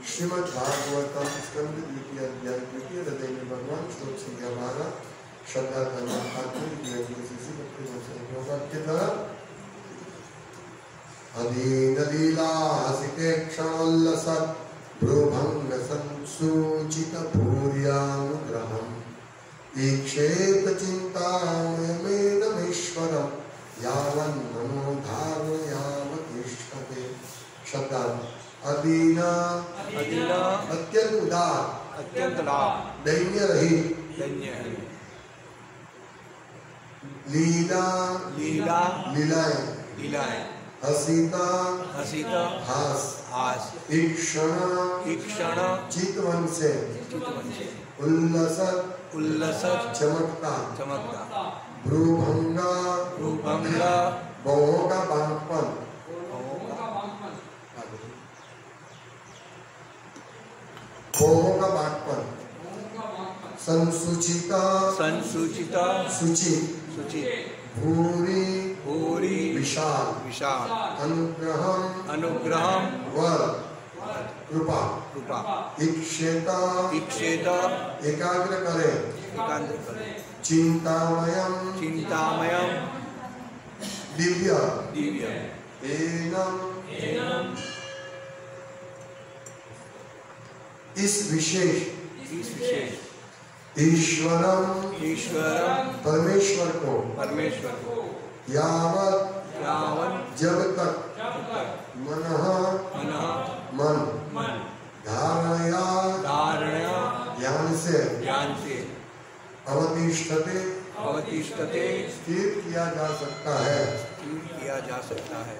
श्रीमद् भागवतम स्कंद द्वितीय अध्याय द्वितीय हृदय में भगवान श्लोक संख्या 12 श्रद्धा धर्म अधीन लीलासिते क्षणोल्लसत् भ्रूभंग संसूचित भूर्यानुग्रहम् ईक्षेत चिन्तामयमेदमीश्वरं यावन्मनो धारयावतिष्ठते। शब्दार्थ अधीना अत्यंत उदार दैन्य रहित लीला लीलाएं हसीता हास ईक्षण चितवन से उल्लसत चमकता भ्रूभंगा बहुओं का बांकपन संसूचिता सूची भूरी विशाल अनुग्रहम वर कृपा इक्षेता एकाग्र करे चिंतामयम दिव्य एनम इस विशेष ईश्वरम परमेश्वर को यावत जब तक मन धारणया ध्यान से अवतिष्ठते स्थिर किया जा सकता है।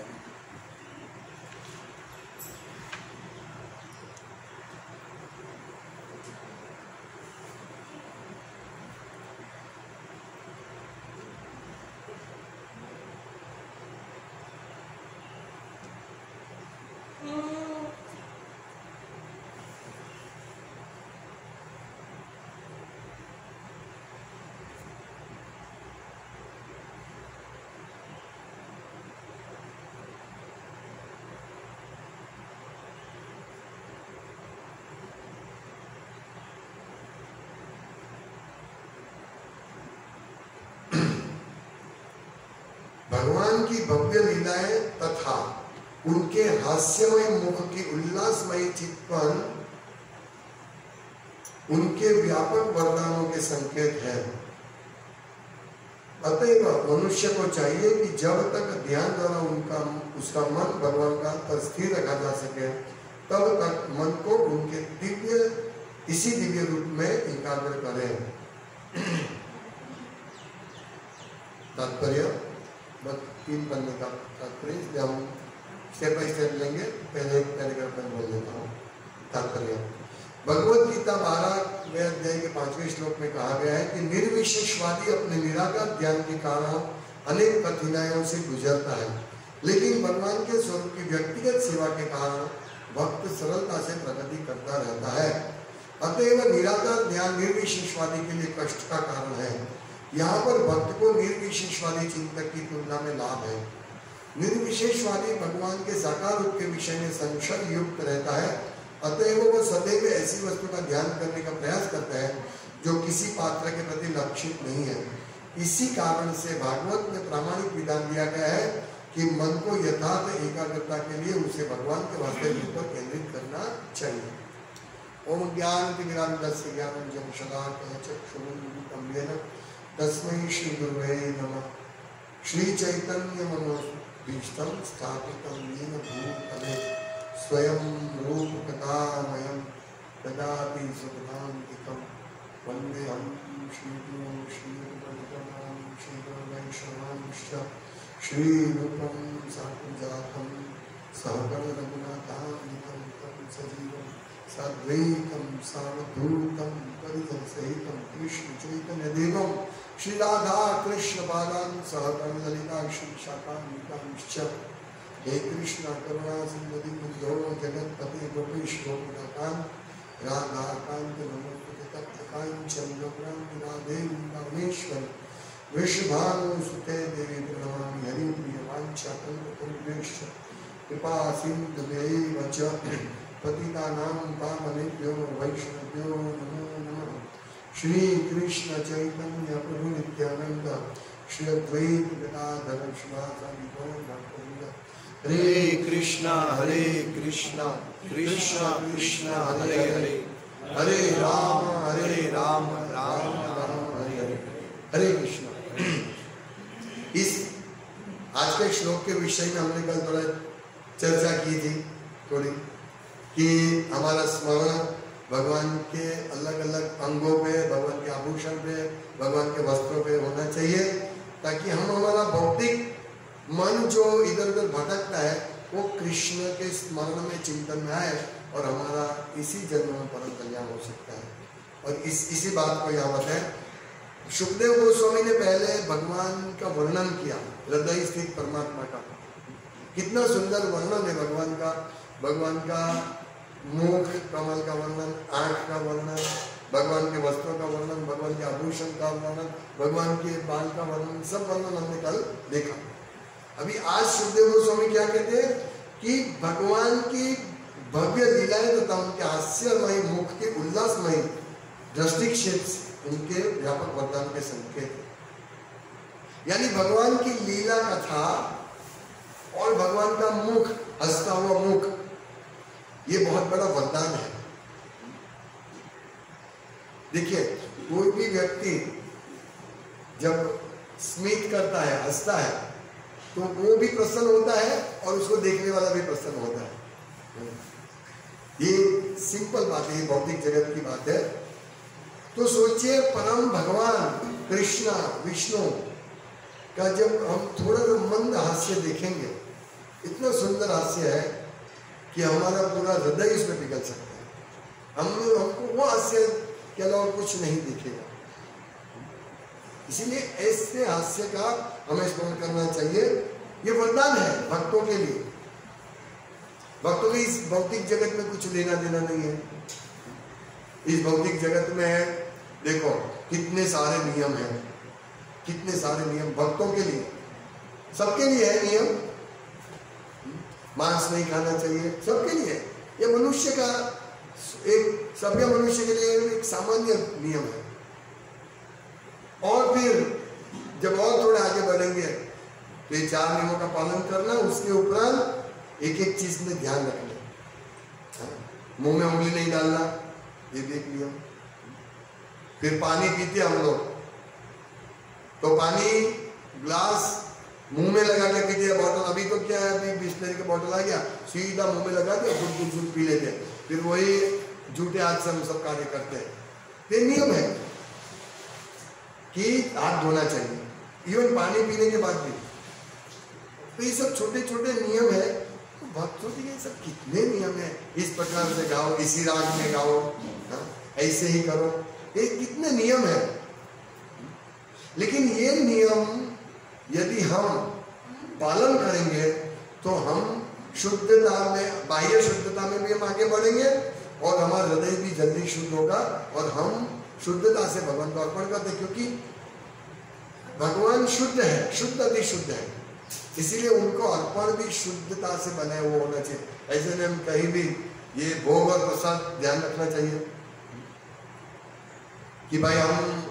भगवान की भव्य लीलाएं तथा उनके हास्यमय मुख की उल्लासमय चित्पन उनके व्यापक वरदानों के संकेत है। अतएव मनुष्य को चाहिए कि जब तक ध्यान द्वारा उसका मन भगवान का पर स्थिर रखा जा सके तब तक मन को उनके इसी दिव्य रूप में एकाग्र करें। तात्पर्य 3 पन्ने का तात्पर्य हम स्टेप बाय स्टेप लेंगे। पहले एक पैराग्राफ में बोल देता हूँ। तात्पर्य भगवद गीता 12वें अध्याय के 5वें श्लोक में कहा गया है कि निर्विशेषवादी अपने निराकार ज्ञान के कारण अनेक कठिनाइयों से गुजरता है, लेकिन भगवान के स्वरूप की व्यक्तिगत सेवा के कारण भक्त सरलता से प्रगति करता रहता है। अतएव निराकार ज्ञान निर्विशेषवादी के लिए कष्ट का कारण है। यहाँ पर भक्त को निर्विशेषवादी चिंतक की तुलना में लाभ है। निर्विशेषवादी भगवान के साकार रूप के विषय में संशय युक्त रहता है, अतएव वह सदैव ऐसी वस्तु का ध्यान करने का प्रयास करता है जो किसी पात्र के प्रति लक्षित नहीं है। इसी कारण से भागवत में प्रामाणिक विधान दिया गया है कि मन को यथार्थ एकाग्रता के लिए उसे भगवान के वास्तविक पर केंद्रित करना चाहिए। ओम ज्ञानतिमिरान्धस्य ज्ञानञ्जनं शलाकया चक्षुरुन्मीलितं तस्मै श्री गुरुवे नमः। श्री चैतन्य मनोभीष्टं स्थापितं येन भूतले स्वयं रूप कथामयं ददाति सुखदान्तिकं वन्देऽहं श्रीगुरुं श्रीरूपं श्रीवैष्णवांश्च श्रीरूपं साग्रजातं सहगण रघुनाथान्वितं तं सजीवं साद्वैतं सावधूतं परिजनसहितं कृष्ण चैतन्य देवं श्री राधा कृष्ण बालान् सहगण ललिता श्री शाखान्वितांश्च। हे कृष्ण करुणा सिंधु दीनबन्धो जगत्पते गोपेश गोपिकान्त राधाकान्त नमोस्तुते तप्तकाञ्चन गौराङ्गी राधे वृन्दावनेश्वरि वृषभानुसुते देवी प्रणमामि हरिं प्रियवाञ्छाकल्पतरुभ्यश्च कृपा सिन्धुभ्यैव च पतितानां पावनेभ्यो वैष्णवेभ्यो नमो नमः। श्री कृष्ण चैतन्य प्रभु नित्यानंद श्री अद्वैत गदाधर शिवासादि गौर भक्तवृंद। हरे कृष्णा कृष्णा कृष्णा हरे हरे, हरे राम राम राम हरे हरे। हरे कृष्ण। इस आज के श्लोक के विषय में हमने कल थोड़ा चर्चा की थी थोड़ी, कि हमारा स्मरण भगवान के अलग अलग अंगों पे, भगवान के आभूषण पे, भगवान के वस्त्रों पे होना चाहिए, ताकि हम हमारा भौतिक मन जो इधर उधर भटकता है वो कृष्ण के स्मरण में, चिंतन में आए और हमारा इसी जन्म में परम कल्याण हो सकता है। और इसी बात को यहाँ बताएं। सुखदेव गोस्वामी ने पहले भगवान का वर्णन किया, हृदय स्थित परमात्मा का। कितना सुंदर वर्णन है भगवान का मुख कमल का वर्णन, आंख का वर्णन, भगवान के वस्त्रों का वर्णन, भगवान के आभूषण का वर्णन, भगवान के बाल का वर्णन, सब वर्णन हमने कल देखा। अभी आज सुखदेव गोस्वामी क्या कहते हैं कि भगवान की भव्य लीलाएं तथा उनके हास्यमय मुख के उल्लासमय दृष्टिक्षेप उनके व्यापक वरदान के संकेत है। यानी भगवान की लीला कथा और भगवान का मुख, हंसता हुआ मुख, ये बहुत बड़ा वरदान है। देखिए, कोई भी व्यक्ति जब स्मित करता है, हंसता है, तो वो भी प्रसन्न होता है और उसको देखने वाला भी प्रसन्न होता है। ये सिंपल बात है, ये भौतिक जगत की बात है। तो सोचिए, परम भगवान कृष्णा विष्णु का जब हम थोड़ा सा मंद हास्य देखेंगे, इतना सुंदर हास्य है कि हमारा पूरा हृदय इसमें पिघल सकता है। हमको वो हास्य के अलावा कुछ नहीं दिखेगा। इसीलिए ऐसे हास्य का हमें स्मरण करना चाहिए। ये वरदान है भक्तों के लिए। भक्तों के इस भौतिक जगत में कुछ लेना देना नहीं है। इस भौतिक जगत में देखो कितने सारे नियम हैं, कितने सारे नियम भक्तों के लिए, सबके लिए है नियम। मांस नहीं खाना चाहिए, सबके लिए। ये मनुष्य का एक, सभ्य मनुष्य के लिए एक सामान्य नियम है। और फिर जब और थोड़े आगे बढ़ेंगे तो ये 4 नियमों का पालन करना, उसके उपरांत एक एक चीज में ध्यान रखना। मुंह में उंगली नहीं डालना, ये भी एक नियम। फिर पानी पीते हम लोग तो पानी ग्लास मुंह में लगा के पीते हैं, बॉटल। अभी तो क्या है, अभी बिस्लरी का बॉटल आ गया, सीधा मुंह में लगा दिया, खुद पी लेते हैं। फिर वही झूठे हाथ से हम सब कार्य करते हैं। ये नियम है कि हाथ धोना चाहिए, इवन पानी पीने के बाद भी। तो ये सब छोटे छोटे नियम है। तो भक्तों के ये सब कितने नियम है। इस प्रकार से गाओ, इसी राग में गाओ, ऐसे ही करो, ये कितने नियम है। लेकिन ये नियम यदि हम पालन करेंगे तो हम शुद्धता में, बाह्य शुद्धता में भी हम आगे बढ़ेंगे और हमारा हृदय भी जल्दी शुद्ध होगा और हम शुद्धता से भगवान को अर्पण करते हैं। क्योंकि भगवान शुद्ध है, शुद्ध अति शुद्ध है, इसीलिए उनको अर्पण भी शुद्धता से बने हुए होना चाहिए। ऐसे में हम कहीं भी ये भोग और प्रसाद ध्यान रखना चाहिए कि भाई हम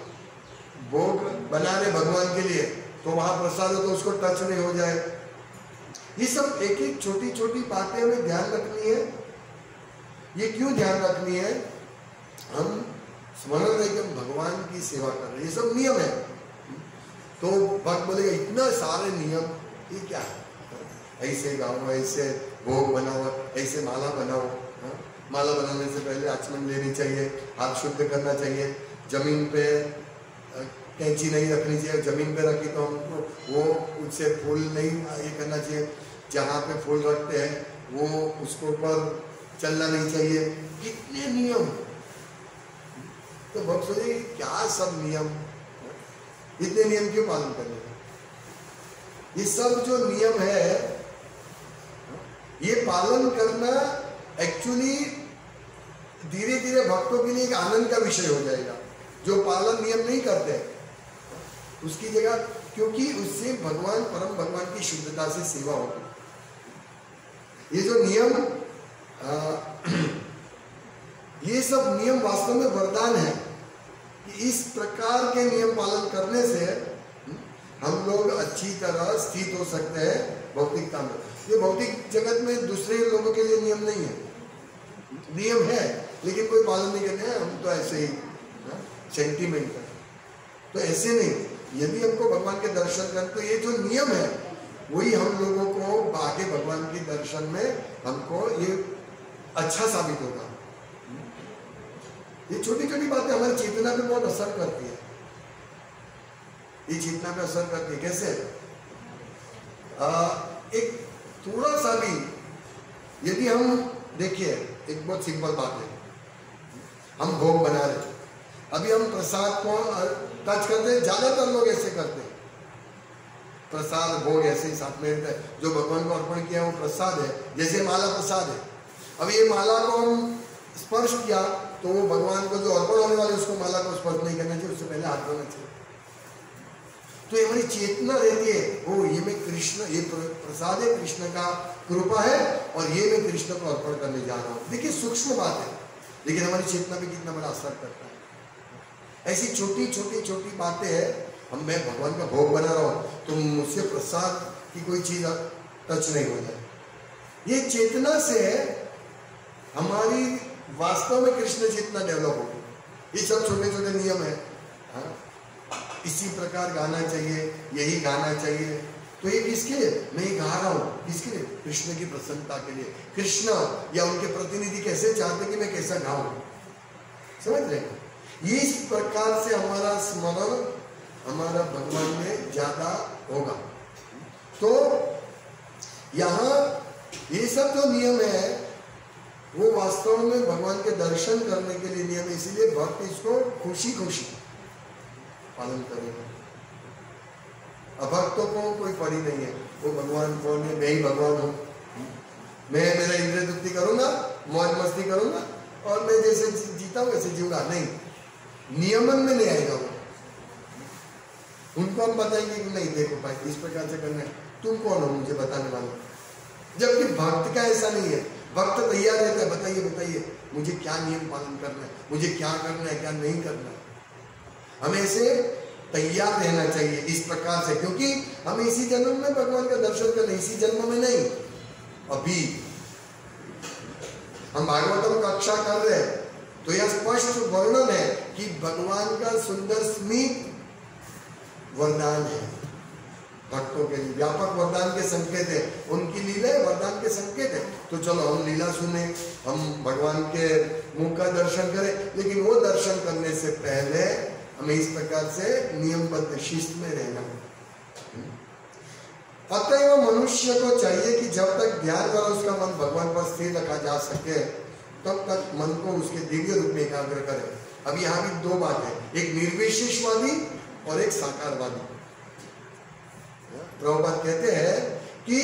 भोग बना रहे भगवान के लिए, तो वहां प्रसाद हो तो उसको टच नहीं हो जाए। ये सब एक एक छोटी छोटी बातें हमें ध्यान रखनी है। ये क्यों ध्यान रखनी है? हम स्मरण रहे कि हम भगवान की सेवा कर रहे हैं, ये सब नियम है। तो भक्त बोलेगा इतना सारे नियम, ये क्या है? ऐसे गाओ, ऐसे भोग बनाओ, ऐसे माला बनाओ। माला बनाने से पहले आचमन लेनी चाहिए, हाथ शुद्ध करना चाहिए, जमीन पे कैंची नहीं रखनी चाहिए, जमीन पे रखी तो हमको वो उससे फूल नहीं ये करना चाहिए, जहाँ पे फूल रखते हैं वो उसको ऊपर चलना नहीं चाहिए। कितने नियम। तो भक्त सोचे क्या सब नियम, इतने नियम क्यों पालन करने? ये सब जो नियम है ये पालन करना एक्चुअली धीरे धीरे भक्तों के लिए एक आनंद का विषय हो जाएगा। जो पालन नियम नहीं करते उसकी जगह, क्योंकि उससे भगवान, परम भगवान की शुद्धता से सेवा होगी। ये जो नियम ये सब नियम वास्तव में वरदान है कि इस प्रकार के नियम पालन करने से हम लोग अच्छी तरह स्थित हो सकते हैं भौतिकता में। ये भौतिक जगत में दूसरे लोगों के लिए नियम नहीं है, नियम है लेकिन कोई पालन नहीं करते हैं, हम तो ऐसे ही सेंटीमेंट है। तो ऐसे नहीं, यदि हमको भगवान के दर्शन करें तो ये जो नियम है वही हम लोगों को आगे भगवान के दर्शन में हमको ये अच्छा साबित होगा। ये छोटी छोटी बातें हमारी चेतना पे बहुत असर करती है, ये चेतना पे असर करती है। कैसे? एक थोड़ा सा भी यदि हम देखिए, एक बहुत सिंपल बात है, हम भोग बना रहे, अभी हम प्रसाद को टच करते हैं, ज्यादातर लोग ऐसे करते हैं, प्रसाद भोग ऐसे ही साथ में रहता है, जो भगवान को अर्पण किया वो प्रसाद है, जैसे माला प्रसाद है। अब ये माला को हम स्पर्श किया तो वो भगवान को जो अर्पण होने वाले उसको माला को स्पर्श नहीं करना चाहिए, उससे पहले हाथ धोना चाहिए। तो ये हमारी चेतना रहती है, ओ ये मैं कृष्ण, ये प्रसाद है, कृष्ण का कृपा है और ये मैं कृष्ण को अर्पण करने जा रहा हूँ। देखिए सूक्ष्म बात है लेकिन हमारी चेतना पे कितना बड़ा असर करता है। ऐसी छोटी छोटी छोटी बातें हैं, हम मैं भगवान का भोग बना रहा हूँ तो मुझसे प्रसाद की कोई चीज टच नहीं हो जाए। ये चेतना से हमारी वास्तव में कृष्ण चेतना डेवलप होगी। ये सब छोटे छोटे नियम है, हाँ? इसी प्रकार गाना चाहिए, यही गाना चाहिए, तो ये किसके लिए मैं ये गा रहा हूँ? किसके लिए? कृष्ण की प्रसन्नता के लिए। कृष्ण या उनके प्रतिनिधि कैसे चाहते कि मैं कैसा गाऊं, समझ रहे हैं? ये इस प्रकार से हमारा स्मरण हमारा भगवान में ज्यादा होगा। तो यहाँ ये सब जो नियम है वो वास्तव में भगवान के दर्शन करने के लिए नियम है, इसीलिए भक्त इसको खुशी खुशी पालन करेगा। अभक्तों को कोई पड़ी नहीं है, वो भगवान कौन है? मैं ही भगवान हूँ, मैं मेरा इंद्रिय तृप्ति करूंगा, मौज मस्ती करूंगा और मैं जैसे जीता हूँ वैसे जीऊंगा। नहीं, नियमन में नहीं आएगा वो। उनको हम बताएंगे कि नहीं देखो भाई इस प्रकार से करना है, तुम कौन हो मुझे बताने वाला? जबकि भक्त का ऐसा नहीं है, भक्त तैयार रहता है, बताइए बताइए मुझे क्या नियम पालन करना है, मुझे क्या करना है क्या नहीं करना है। हमें ऐसे तैयार रहना चाहिए इस प्रकार से, क्योंकि हम इसी जन्म में भगवान का दर्शन करना, इसी जन्म में नहीं, अभी हम भागवतम कक्षा कर रहे हैं तो यह स्पष्ट वर्णन है कि भगवान का सुंदर स्मित वरदान है भक्तों के लिए, व्यापक वरदान के संकेत है, उनकी लीला वरदान के संकेत है। तो चलो हम लीला सुने, हम भगवान के मुख का दर्शन करें, लेकिन वो दर्शन करने से पहले हमें इस प्रकार से नियमबद्ध शिस्त में रहना है। अतएव मनुष्य को चाहिए कि जब तक ध्यान द्वारा उसका मन भगवान पर स्थिर रखा जा सके तब तक मन को उसके दिव्य रूप में एकाग्र करे। अब यहाँ भी दो बात है, एक निर्विशेषवादी और एक साकारवादी। प्रभुपाद कहते हैं कि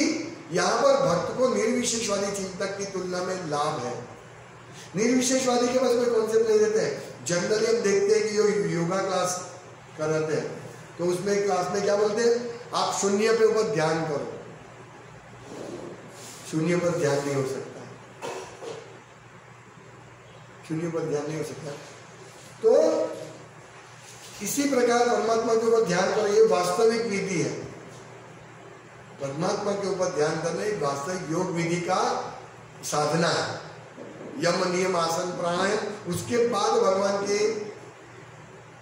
यहाँ पर भक्त को निर्विशेषवादी चिंतक की तुलना में लाभ है। निर्विशेषवादी के पास कोई कॉन्सेप्ट नहीं रहते हैं। जनरली हम देखते हैं कि जो योगा क्लास कराते हैं तो उसमें क्लास में क्या बोलते हैं, आप शून्य पे ऊपर ध्यान करो। शून्य पर ध्यान नहीं हो सकता, शून्य पर ध्यान नहीं हो सकता। तो इसी प्रकार परमात्मा के ऊपर ध्यान करो, ये वास्तविक विधि है। परमात्मा के ऊपर ध्यान करना एक वास्तविक योग विधि का साधना है। यम नियम आसन प्राणायाम, उसके बाद भगवान के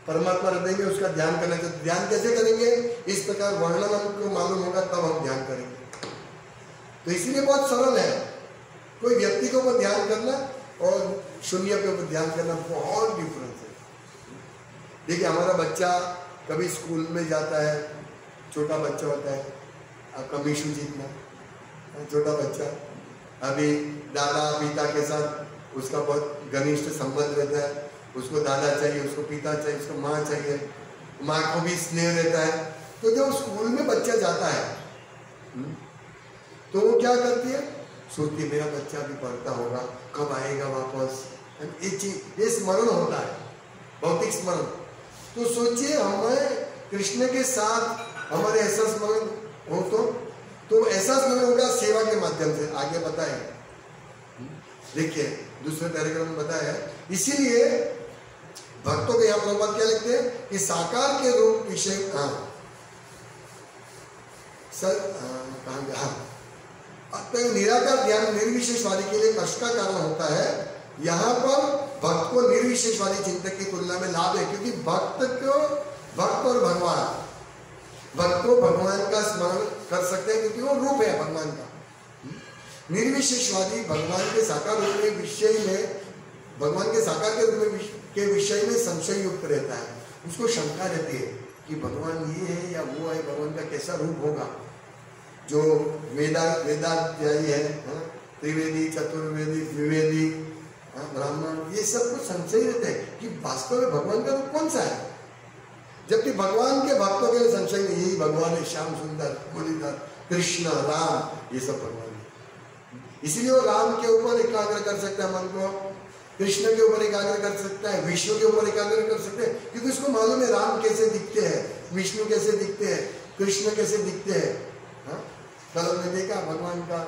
परमात्मा हृदय में उसका ध्यान करना चाहिए। ध्यान कैसे करेंगे, इस प्रकार वर्णन हमको मालूम होगा तब हम ध्यान करेंगे। तो इसीलिए बहुत सरल है, कोई व्यक्ति के ऊपर ध्यान करना और शून्य के ऊपर ध्यान करना बहुत डिफरेंस है। देखिए हमारा बच्चा कभी स्कूल में जाता है, छोटा बच्चा होता है, आपका मीशू जितना छोटा बच्चा, अभी दादा पिता के साथ उसका बहुत घनिष्ठ संबंध रहता है, उसको दादा चाहिए, उसको पिता चाहिए, उसको माँ चाहिए, माँ को भी स्नेह रहता है। तो जब स्कूल में बच्चा जाता है तो वो क्या करती है, सोचती है मेरा बच्चा भी पढ़ता होगा, कब आएगा वापस, ये स्मरण होता है, भौतिक स्मरण। तो सोचिए हमें कृष्ण के साथ हमारे ऐसा स्मरण हो तो ऐसा स्मरण होगा सेवा के माध्यम से। आगे बताएं, देखिए दूसरे पैराग्राफ में बताया है। इसीलिए भक्तों के यहाँ प्रभुपाद क्या लिखते हैं कि साकार के रूप विषय कहाँ गया, अतः निराकार ध्यान निर्विशेषवादी के लिए कष्ट का कारण होता है। यहाँ पर भक्त को निर्विशेषवादी चिंतक की तुलना में लाभ है, क्योंकि भक्त और भक्त को भगवान का स्मरण कर सकते हैं, क्योंकि वो रूप है भगवान का। निर्विशेषवादी भगवान के साकार रूप में विषय में, भगवान के साकार के रूप के विषय में संशय युक्त रहता है। उसको शंका रहती है कि भगवान ये है या वो है, भगवान का कैसा रूप होगा। जो वेदाध्यायी है, त्रिवेदी, चतुर्वेदी, द्विवेदी, ब्राह्मण, ये सब कुछ संशय रहते हैं कि वास्तव में भगवान का रूप कौन सा है। जबकि भगवान के भक्तों के लिए संशय नहीं, यही भगवान है, श्याम सुंदर, मुरलीधर, कृष्ण, राम, ये सब भगवान है। इसीलिए वो राम के ऊपर एकाग्र कर सकता है मन को, कृष्ण के ऊपर एकाग्र कर सकता है, विष्णु के ऊपर एकाग्र कर सकते हैं, क्योंकि उसको मालूम है राम कैसे दिखते हैं, विष्णु कैसे दिखते हैं, कृष्ण कैसे दिखते हैं। कल हमने देखा भगवान का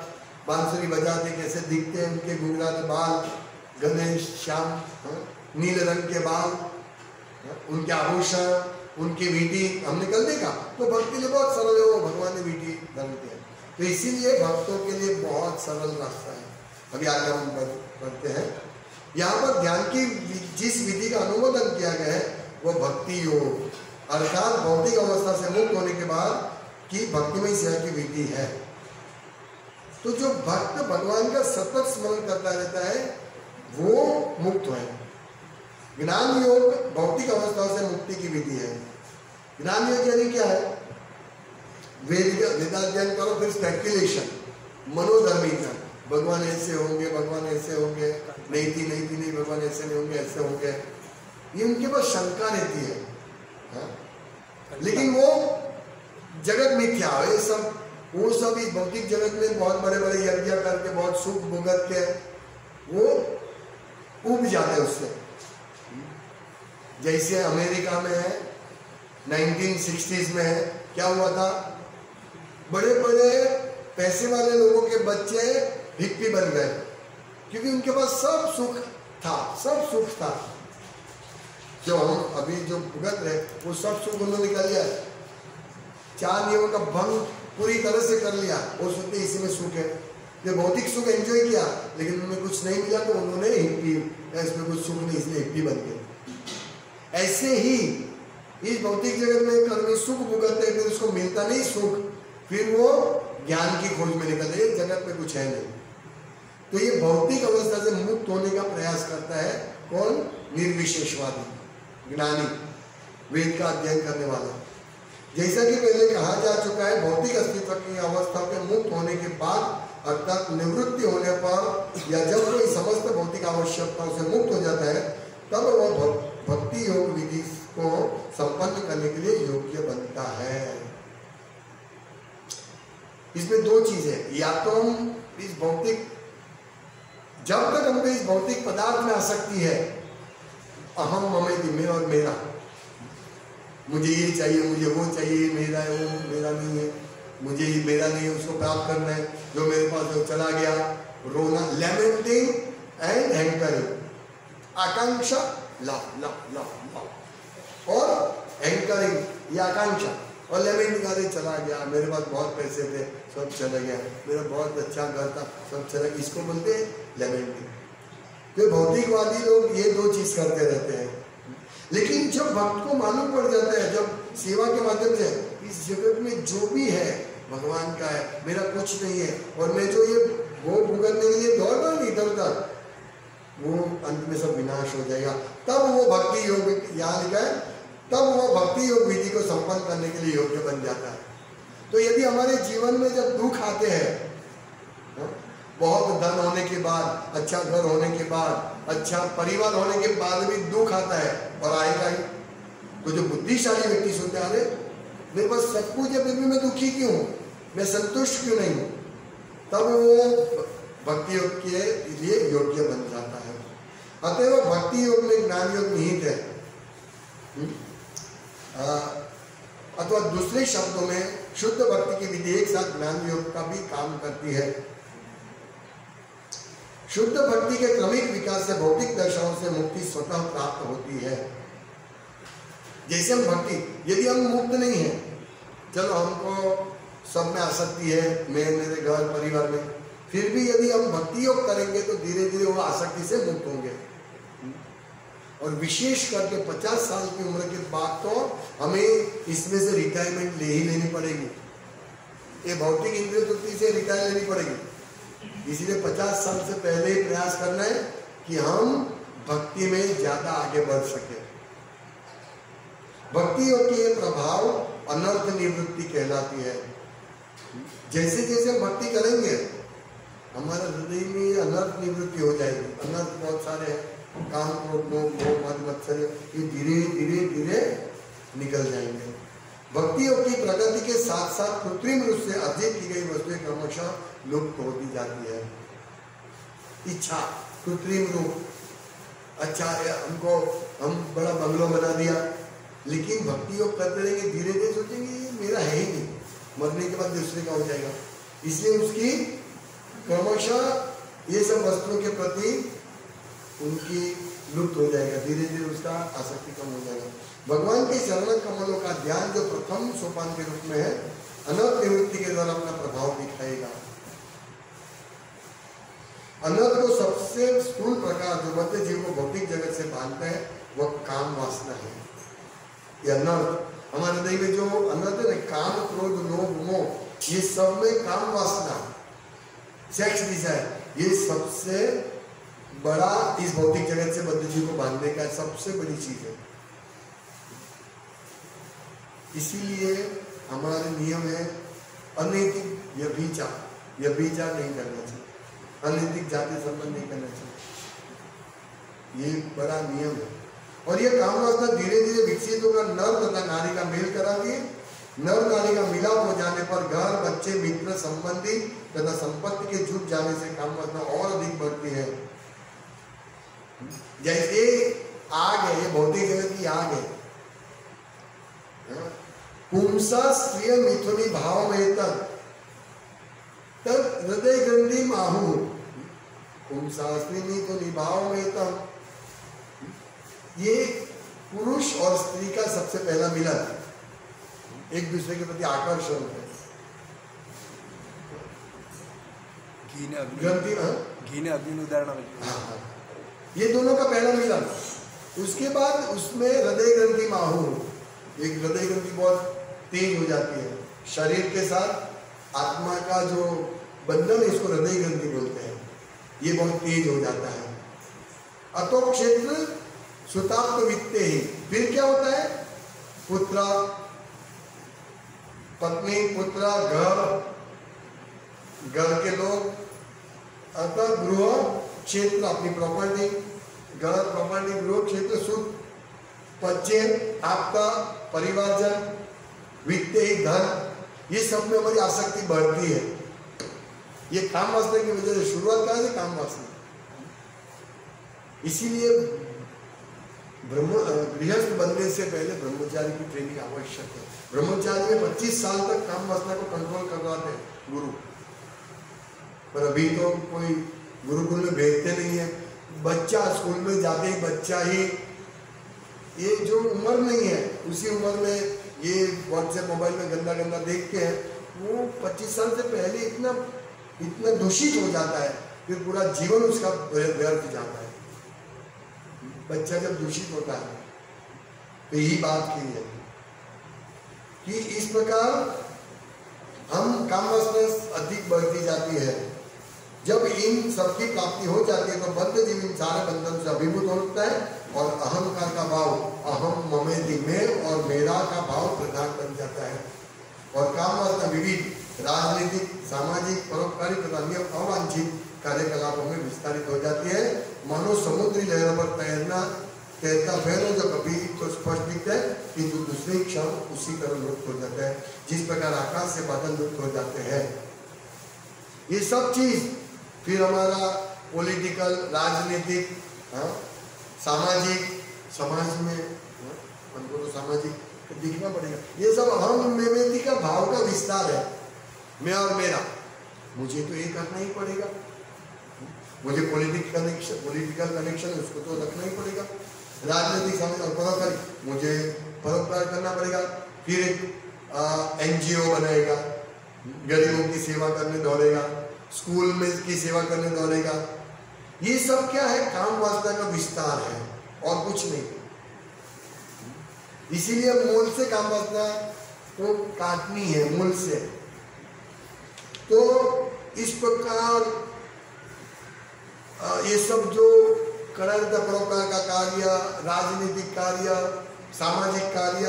बांसुरी बजाते कैसे दिखते हैं, उनके घुंघराले बाल, गणेश, श्याम, नील रंग के बाल, उनके आभूषण, उनकी वीटी, हमने कल देखा। तो भक्त के लिए बहुत सरल है, वो भगवान ने वीटी धर्म किया, तो इसीलिए भक्तों के लिए बहुत सरल रास्ता है। अभी आगे हम पढ़ते हैं। यहाँ पर ध्यान की जिस विधि का अनुमोदन किया गया है वो भक्ति योग, अर्थात भौतिक अवस्था से मुक्त होने के बाद की भक्तिमय सेवा की विधि है। तो जो भक्त भगवान का सतत स्मरण करता रहता है वो मुक्त है। ज्ञान योग भौतिक अवस्था से मुक्ति की विधि है। ज्ञान योग यानी क्या है? वेदाध्ययन करो, फिर स्पेक्युलेशन, मनोधर्मी का, भगवान ऐसे होंगे, भगवान ऐसे होंगे, नहीं भगवान ऐसे नहीं होंगे, ऐसे होंगे, ये उनके पास शंका रहती है। लेकिन वो जगत मिथ्या है, सब वो सब इस भौतिक जगत में बहुत बड़े बड़े यज्ञ करके बहुत सुख भुगत के वो उब जाते हैं उससे। जैसे अमेरिका में है 1960s में है, क्या हुआ था, बड़े बड़े पैसे वाले लोगों के बच्चे हिप्पी बन गए, क्योंकि उनके पास सब सुख था, सब सुख था। जो हम अभी जो भुगत रहे वो सब सुख उन्होंने कर लिया, 4 नियमों का भंग पूरी तरह से कर लिया। वो सोचते इसी में सुख है, ये भौतिक सुख एंजॉय किया, लेकिन उन्हें कुछ नहीं मिला तो उन्होंने हिप्पी, इसमें कुछ सुख नहीं इसलिए हिप्पी बन गए। ऐसे ही इस भौतिक जगत में कर्मी सुख भुगतते, फिर उसको मिलता नहीं सुख, फिर वो ज्ञान की खोज में निकलते हैं, जगत में कुछ है नहीं। तो ये भौतिक अवस्था से मुक्त होने का प्रयास करता है कौन? निर्विशेषवादी, ज्ञानी, वेद का अध्ययन करने वाला। जैसा कि पहले कहा जा चुका है, भौतिक अस्तित्व की अवस्था के मुक्त होने के बाद, अर्थात निवृत्ति होने पर या जब कोई समस्त भौतिक आवश्यकताओं से मुक्त हो जाता है, तब वह भक्ति योग विधि को संपन्न करने के लिए योग्य बनता है। इसमें 2 चीजें, या तो हम इस भौतिक, जब तक हमको इस भौतिक पदार्थ में आसक्ति है, अहम ममेति, मैं और मेरा, मुझे ये चाहिए, मुझे वो चाहिए, मेरा है वो मेरा नहीं है, मुझे ये मेरा नहीं है, उसको प्राप्त करना है, जो मेरे पास जो चला गया, रोना, lamenting and hankering, Akanksha, love और हैंकरिंग, ये आकांक्षा, और लैमेंटिंग, अरे चला गया, मेरे पास बहुत पैसे थे सब चला गया, मेरा बहुत अच्छा घर था सब चला गया, इसको बोलते हैं लैमेंटिंग। तो भौतिकवादी लोग ये 2 चीज करते रहते हैं। लेकिन जब भक्त को मालूम पड़ जाता है, जब सेवा के माध्यम से इस जगत में जो भी है भगवान का है, मेरा कुछ नहीं है, और मैं जो ये वो भुगतने के लिए दौड़ रहा हूँ इधर उधर, वो अंत में सब विनाश हो जाएगा। तब वो भक्ति योग, यहाँ लिखा है, तब वो भक्ति योग विधि को संपन्न करने के लिए योग्य बन जाता है। तो यदि हमारे जीवन में जब दुख आते हैं, बहुत धन होने के बाद, अच्छा घर होने के बाद, अच्छा परिवार होने के बाद भी दुख आता है, और आएगा ही, तो जो बुद्धिशाली व्यक्ति सोचते हैं, अरे मेरे पास सब कुछ है, फिर भी मैं दुखी क्यों हूँ, मैं संतुष्ट क्यों नहीं हूँ, तब वो भक्ति योग के लिए योग्य बन जाता है। अतएव भक्ति योग में ज्ञान योग निहित है, अथवा दूसरे शब्दों में शुद्ध भक्ति की विधि एक साथ ज्ञान योग का भी काम करती है। शुद्ध भक्ति के क्रमिक विकास से भौतिक दशाओं से मुक्ति स्वतः प्राप्त होती है। जैसे हम भक्ति, यदि हम मुक्त नहीं है, चलो हमको सब में आसक्ति है, मैं मेरे घर परिवार में, फिर भी यदि हम भक्ति योग करेंगे तो धीरे धीरे वो आसक्ति से मुक्त होंगे। और विशेष करके 50 साल की उम्र के बाद तो हमें इसमें से रिटायरमेंट ले ही लेनी पड़ेगी। ये भौतिक इंद्रिय तृप्ति से रिटायर लेनी पड़ेगी। इसीलिए 50 साल से पहले ही प्रयास करना है कि हम भक्ति में ज्यादा आगे बढ़ सके। भक्ति योग की प्रभाव अनर्थ निवृत्ति कहलाती है। जैसे जैसे हम भक्ति करेंगे हमारे हृदय में अनर्थ निवृत्ति हो जाएगी। अनर्थ बहुत सारे हैं, काम, क्रोध, मोह, मद, मत्सर, ये धीरे धीरे धीरे निकल जाएंगे। भक्ति योग की प्रगति के साथ साथ कृत्रिम रूप से अर्जित की गई वस्तुएं क्रमशः लुप्त होती जाती है। इच्छा, कृत्रिम रूप, अच्छा हमको हम बड़ा बंगलो बना दिया, लेकिन भक्ति योग करते रहेंगे, धीरे धीरे सोचेंगे ये मेरा है ही नहीं, मरने के बाद दूसरे का हो जाएगा। इसलिए उसकी क्रमशः ये सब वस्तुओं के प्रति उनकी लुप्त हो जाएगा, धीरे धीरे उसका आसक्ति कम हो जाएगा। भगवान के चरण कमलों का ध्यान जो प्रथम सोपान के रूप में है, अनर्थ निवृत्ति के द्वारा अपना प्रभाव दिखाएगा। अनर्थ को सबसे स्थूल प्रकार जो मध्य जीव को भौतिक जगत से बांधते हैं वह काम वासना है। ये अनर्थ हमारे हृदय में जो अनर्थ है, काम, क्रोध, लोभ, मोह, ये सब में काम वासना, सेक्स डिजायर, ये सबसे बड़ा इस भौतिक जगत से बद्ध जीव को बांधने का सबसे बड़ी चीज है। इसीलिए हमारे नियम है अनैतिक व्यभिचार नहीं करना चाहिए, अनैतिक जाति संबंध नहीं करना चाहिए, ये बड़ा नियम है। और ये काम वासना धीरे धीरे विकसित होकर नर तथा नारी का मेल कराती है। नर नारी का मिलाप हो जाने पर घर, बच्चे, मित्र, संबंधी तथा संपत्ति के जुट जाने से काम वासना और अधिक बढ़ती है। जैसे आग है, ये भौतिक जगत की आग है। पुंसा स्त्रिय मिथुनी भाव में तद हृदय ग्रंथि माहु, पुंसा स्त्री मिथुनी भाव में तद, ये पुरुष और स्त्री का सबसे पहला मिलन, एक दूसरे के प्रति आकर्षण है। घी ने अग्नि उदाहरण, ये दोनों का पहला मिलन। उसके बाद उसमें हृदय ग्रंथि माहू, एक हृदय ग्रंथि बहुत तेज हो जाती है। शरीर के साथ आत्मा का जो बंधन है इसको हृदय ग्रंथि बोलते हैं, ये बहुत तेज हो जाता है। अतो क्षेत्र सुताप्त वित्ते ही, फिर क्या होता है, पुत्र, पत्नी, पुत्र, घर के लोग, अतः गृह क्षेत्र, अपनी प्रॉपर्टी, घर, प्रॉपर्टी, गृह क्षेत्र, सुख, बच्चे, आपका परिवारजन, वित्त, धन, ये सब में हमारी आसक्ति बढ़ती है। ये काम वासना की वजह से शुरुआत कहाँ से, काम वासना। इसीलिए गृहस्थ बनने से पहले ब्रह्मचारी की ट्रेनिंग आवश्यक है। ब्रह्मचारी में 25 साल तक काम वासना को कंट्रोल करवाते हैं गुरु, पर अभी तो कोई गुरुकुल में भेजते नहीं है। बच्चा स्कूल में जाते ही बच्चा ही, ये जो उम्र नहीं है उसी उम्र में ये व्हाट्सएप मोबाइल में गंदा गंदा देखते हैं, वो 25 साल से पहले इतना दूषित हो जाता है, फिर पूरा जीवन उसका व्यर्थ जाता है। बच्चा जब दूषित होता है तो यही बात की है कि इस प्रकार हम काम वासना अधिक बढ़ती जाती है। जब इन सबकी प्राप्ति हो जाती है तो बद्ध जीव इन सारे बंधन से अभिभूत होता है और अहंकार का भाव, अहम, ममेति, मैं और मेरा का भाव प्रधान बन जाता है। और काम वासना विविध राजनीतिक, सामाजिक, परोपकारी तथा अन्य अवांछित कार्यकलापों में विस्तारित हो जाती है। मानो समुद्री लहरों पर तैरता फैलो जो कभी तो स्पष्ट दिखता है किंतु दूसरे क्षण उसी तरह लुप्त हो जाता है, जिस प्रकार आकाश से बादल लुप्त हो जाते हैं। ये सब चीज फिर हमारा पॉलिटिकल, राजनीतिक, सामाजिक, समाज में हमको तो सामाजिक दिखना पड़ेगा। ये सब अहम ममेति का भाव का विस्तार है। मैं और मेरा, मुझे तो ये करना ही पड़ेगा। मुझे पॉलिटिकल कनेक्शन उसको तो रखना ही पड़ेगा, राजनीतिक समझ परोपकारी मुझे परोपकार करना पड़ेगा, फिर एक NGO बनाएगा, गरीबों की सेवा करने दौड़ेगा, स्कूल में की सेवा करने दौड़ेगा। ये सब क्या है? काम वासना का विस्तार है और कुछ नहीं। इसीलिए मूल से काम वासना को काटनी है, मूल से। तो इस प्रकार ये सब जो करंट परोपकार का कार्य, राजनीतिक कार्य, सामाजिक कार्य,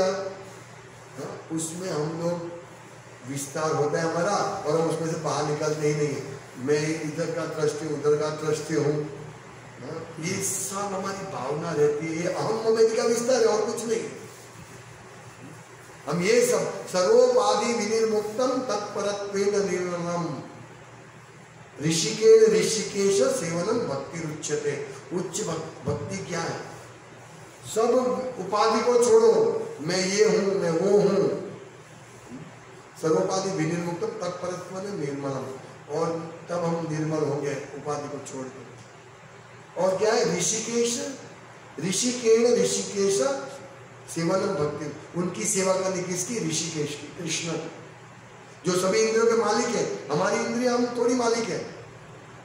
उसमें हम लोग विस्तार होता है हमारा और हम उसमें से बाहर निकलते ही नहीं है। मैं इधर का ट्रस्टी, उधर का ट्रस्टी हूँ, ये सब हमारी भावना रहती है। अहम ममत्व का विस्तार है और कुछ नहीं। हम ये सब सर्वोपाधि विनिर्मुक्तम तत्परत्वेन निर्मलम ऋषिकेश सेवनम भक्ति रुच्यते। उच्च भक्ति क्या है? सब उपाधि को छोड़ो, मैं ये हूं, मैं वो हूं। सर्वोपाधि विनिर्मुक्तम तत्परत्वेन निर्मलम, और तब हम निर्मल होंगे उपाधि को छोड़ के। और क्या है? ऋषिकेश सेवनम भक्ति, उनकी सेवा करनी। किसकी? ऋषिकेश की, कृष्ण, जो सभी इंद्रियों के मालिक है। हमारी इंद्रिय हम थोड़ी मालिक है,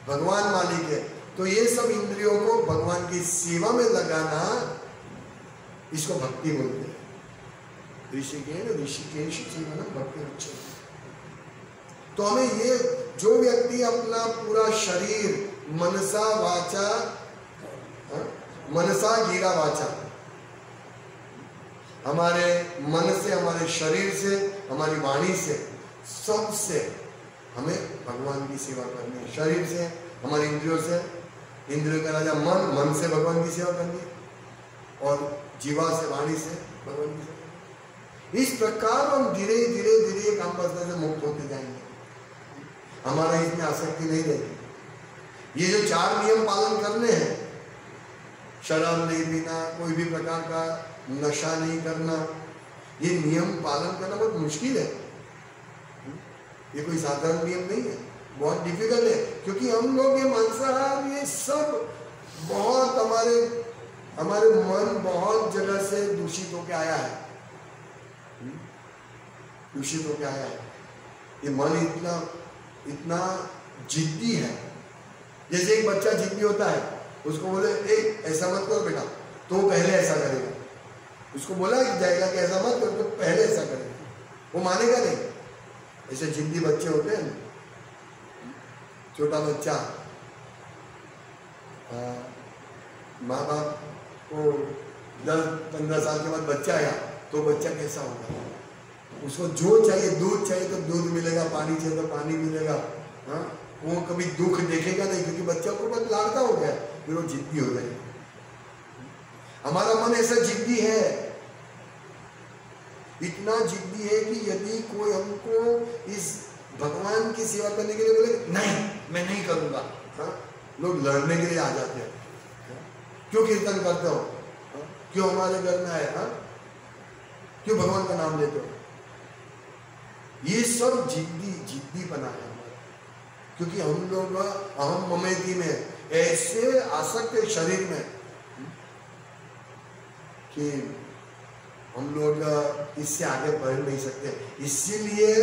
भगवान मालिक है। तो ये सब इंद्रियों को भगवान की सेवा में लगाना, इसको भक्ति बोलते हैं। ऋषिकेश सेवनम भक्ति रुच्यते। तो हमें ये, जो व्यक्ति अपना पूरा शरीर मनसा वाचा, मनसा गिरा वाचा, हमारे मन से, हमारे शरीर से, हमारी वाणी से, सबसे हमें भगवान की सेवा करनी है। शरीर से, हमारी इंद्रियों से, इंद्रियों का राजा मन, मन से भगवान की सेवा करनी है, और जीवा से, वाणी से भगवान की सेवा। इस प्रकार हम धीरे धीरे धीरे काम वासना से मुक्त होते जाएंगे। हमारा इसमें आसक्ति नहीं रहेगी। ये जो 4 नियम पालन करने हैं, शराब नहीं पीना, कोई भी प्रकार का नशा नहीं करना, ये नियम पालन करना बहुत मुश्किल है। ये कोई साधारण नियम नहीं है, बहुत डिफिकल्ट है। क्योंकि हम लोग ये मांसाहार, ये सब बहुत हमारे मन बहुत जगह से दूषित होके आया है, दूषित होके आया है। ये मन इतना जिद्दी है। जैसे एक बच्चा जिद्दी होता है, उसको बोले ऐसा मत करो बेटा, तो वो पहले ऐसा करेगा। उसको बोला जाएगा कि ऐसा मत करो, तो पहले ऐसा करेगा, वो मानेगा नहीं। ऐसे जिद्दी बच्चे होते हैं ना, छोटा बच्चा, माँ बाप को 10-15 साल के बाद बच्चा आया, तो बच्चा कैसा होगा? उसको जो चाहिए, दूध चाहिए तो दूध मिलेगा, पानी चाहिए तो पानी मिलेगा। हाँ, वो कभी दुख देखेगा नहीं, क्योंकि बच्चा को बस लाड़ता हो गया, फिर वो जिद्दी हो जाएगा। हमारा मन ऐसा जिद्दी है, इतना जिद्दी है कि यदि कोई हमको इस भगवान की सेवा करने के लिए बोले नहीं, मैं नहीं करूंगा, हाँ, लोग लड़ने के लिए आ जाते हैं। क्यों कीर्तन करते हो? क्यों हमारे घर में आए? क्यों भगवान का नाम लेते हो? ये सब जिद्दी बना है हमारा। क्योंकि हम लोग अहम ममत्व में ऐसे आसक्त है शरीर में कि हम लोग इससे आगे बढ़ नहीं सकते। इसीलिए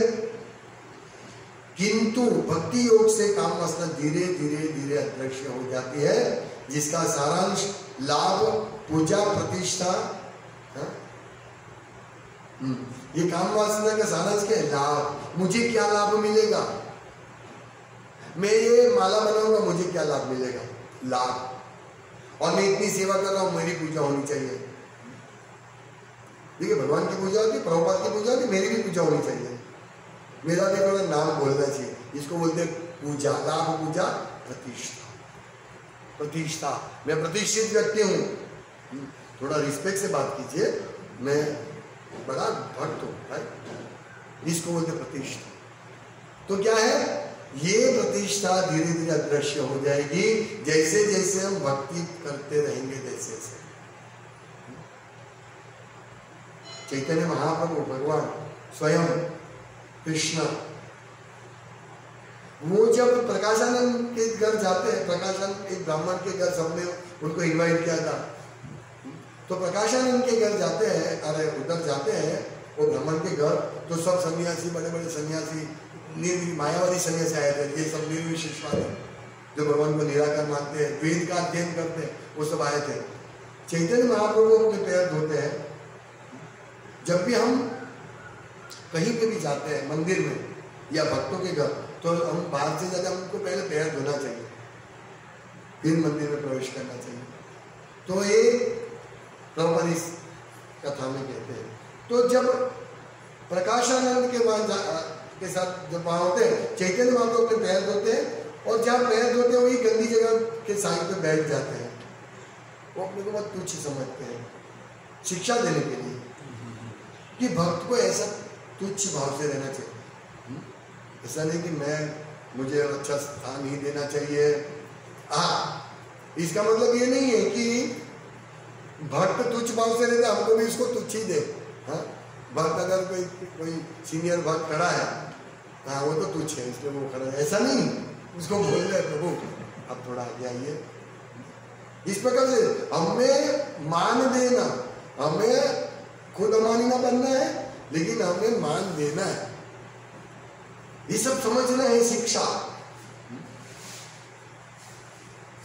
किंतु भक्ति योग से काम वासना धीरे धीरे धीरे अदृश्य हो जाती है, जिसका सारांश लाभ, पूजा, प्रतिष्ठा। ये काम वासना का सारांश क्या है? लाभ। मुझे क्या लाभ मिलेगा? मैं ये माला बनाऊंगा, मुझे क्या लाभ मिलेगा? लाभ। और मैं इतनी सेवा कर रहा हूं, मेरी पूजा होनी चाहिए। देखिए, भगवान की पूजा होती, प्रभुपाद की पूजा होती, मेरी भी पूजा होनी चाहिए, मेरा भी थोड़ा नाम बोलना चाहिए। इसको बोलते पूजा, लाभ, पूजा, प्रतिष्ठा। प्रतिष्ठा, मैं प्रतिष्ठित व्यक्ति हूँ, थोड़ा रिस्पेक्ट से बात कीजिए, मैं बड़ा भक्त हूँ, इसको बोलते प्रतिष्ठा। तो क्या है? ये प्रतिष्ठा धीरे धीरे अदृश्य हो जाएगी जैसे जैसे हम भक्ति करते रहेंगे। जैसे जैसे चैतन्य महाप्रभु भगवान स्वयं कृष्ण वो जब प्रकाशानंद के घर जाते हैं, प्रकाशानंद एक ब्राह्मण के घर सबने उनको इनवाइट किया था, तो प्रकाशानंद के घर जाते हैं, अरे उधर जाते हैं वो ब्राह्मण के घर, तो सब सन्यासी, बड़े बड़े सन्यासी, मायावादी सन्यासी आए थे, ये सब निर्विशेष वाले जो भगवान को निराकार मानते हैं, वेद का अध्ययन करते हैं, वो सब आए थे। चैतन्य महाप्रभु अपने पैर धोते हैं। जब भी हम कहीं पे भी जाते हैं मंदिर में या भक्तों के घर, तो हम बाहर से जाते हैं, हमको पहले पैर धोना चाहिए, फिर मंदिर में प्रवेश करना चाहिए। तो ये प्रभुपाद इस कथा में कहते हैं। तो जब प्रकाशानंद के वहां के साथ जब वहां होते हैं, चैतन्य महाप्रभु अपने पैर धोते हैं, और जहाँ पैर धोते हैं वही गंदी जगह के साइड पे बैठ जाते हैं। वो अपने को बहुत तुच्छ समझते हैं, शिक्षा देने के लिए कि भक्त को ऐसा तुच्छ भाव से रहना चाहिए। ऐसा नहीं कि मुझे अच्छा स्थान ही देना चाहिए। इसका मतलब ये नहीं है कि भक्त तुच्छ भाव से रहता, हमको भी उसको तुच्छ ही दे। भक्त अगर कोई सीनियर भक्त खड़ा है, वो तो तुच्छ है इसलिए वो खड़ा है, ऐसा नहीं। उसको बोल रहे प्रभु अब थोड़ा आगे आइए। इस प्रकार से हमें मान देना, हमें खुद अमानी ना बनना है, लेकिन हमें मान देना है, ये सब समझना है शिक्षा।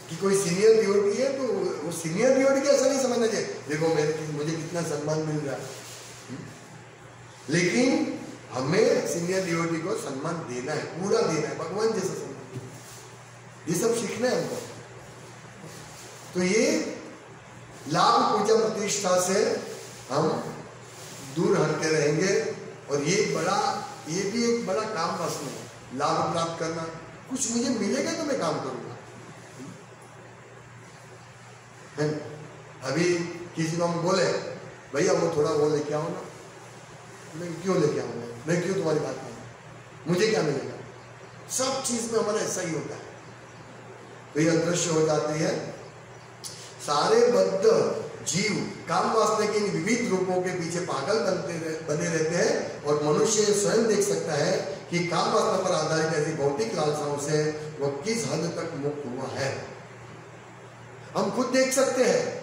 कि कोई सीनियर डिवोटी है तो वो सीनियर डिवोटी के ऐसा नहीं समझना चाहिए, देखो मुझे कितना सम्मान मिल रहा है, लेकिन हमें सीनियर डिवोटी को सम्मान देना है, पूरा देना है, भगवान जैसा सम्मान। ये सब सीखना है हमको। तो ये लाभ पूजा प्रतिष्ठा से हम दूर हटते रहेंगे, और ये भी एक बड़ा काम वासना है, लाभ प्राप्त करना। कुछ मुझे मिलेगा तो मैं काम करूंगा। अभी किसी को हम बोले भैया वो थोड़ा वो लेके आओ ना, मैं क्यों लेके आऊंगा, मैं क्यों तुम्हारी बात मानूं, मुझे क्या मिलेगा। सब चीज में हमारा ऐसा ही होता है। तो ये अदृश्य हो जाती है। सारे बद्ध जीव काम वासना के इन विविध रूपों के पीछे पागल बने रहते हैं, और मनुष्य स्वयं देख सकता है कि काम वासना पर आधारित ऐसी भौतिक लालसाओं से वह किस हद तक मुक्त हुआ है। हम खुद देख सकते हैं।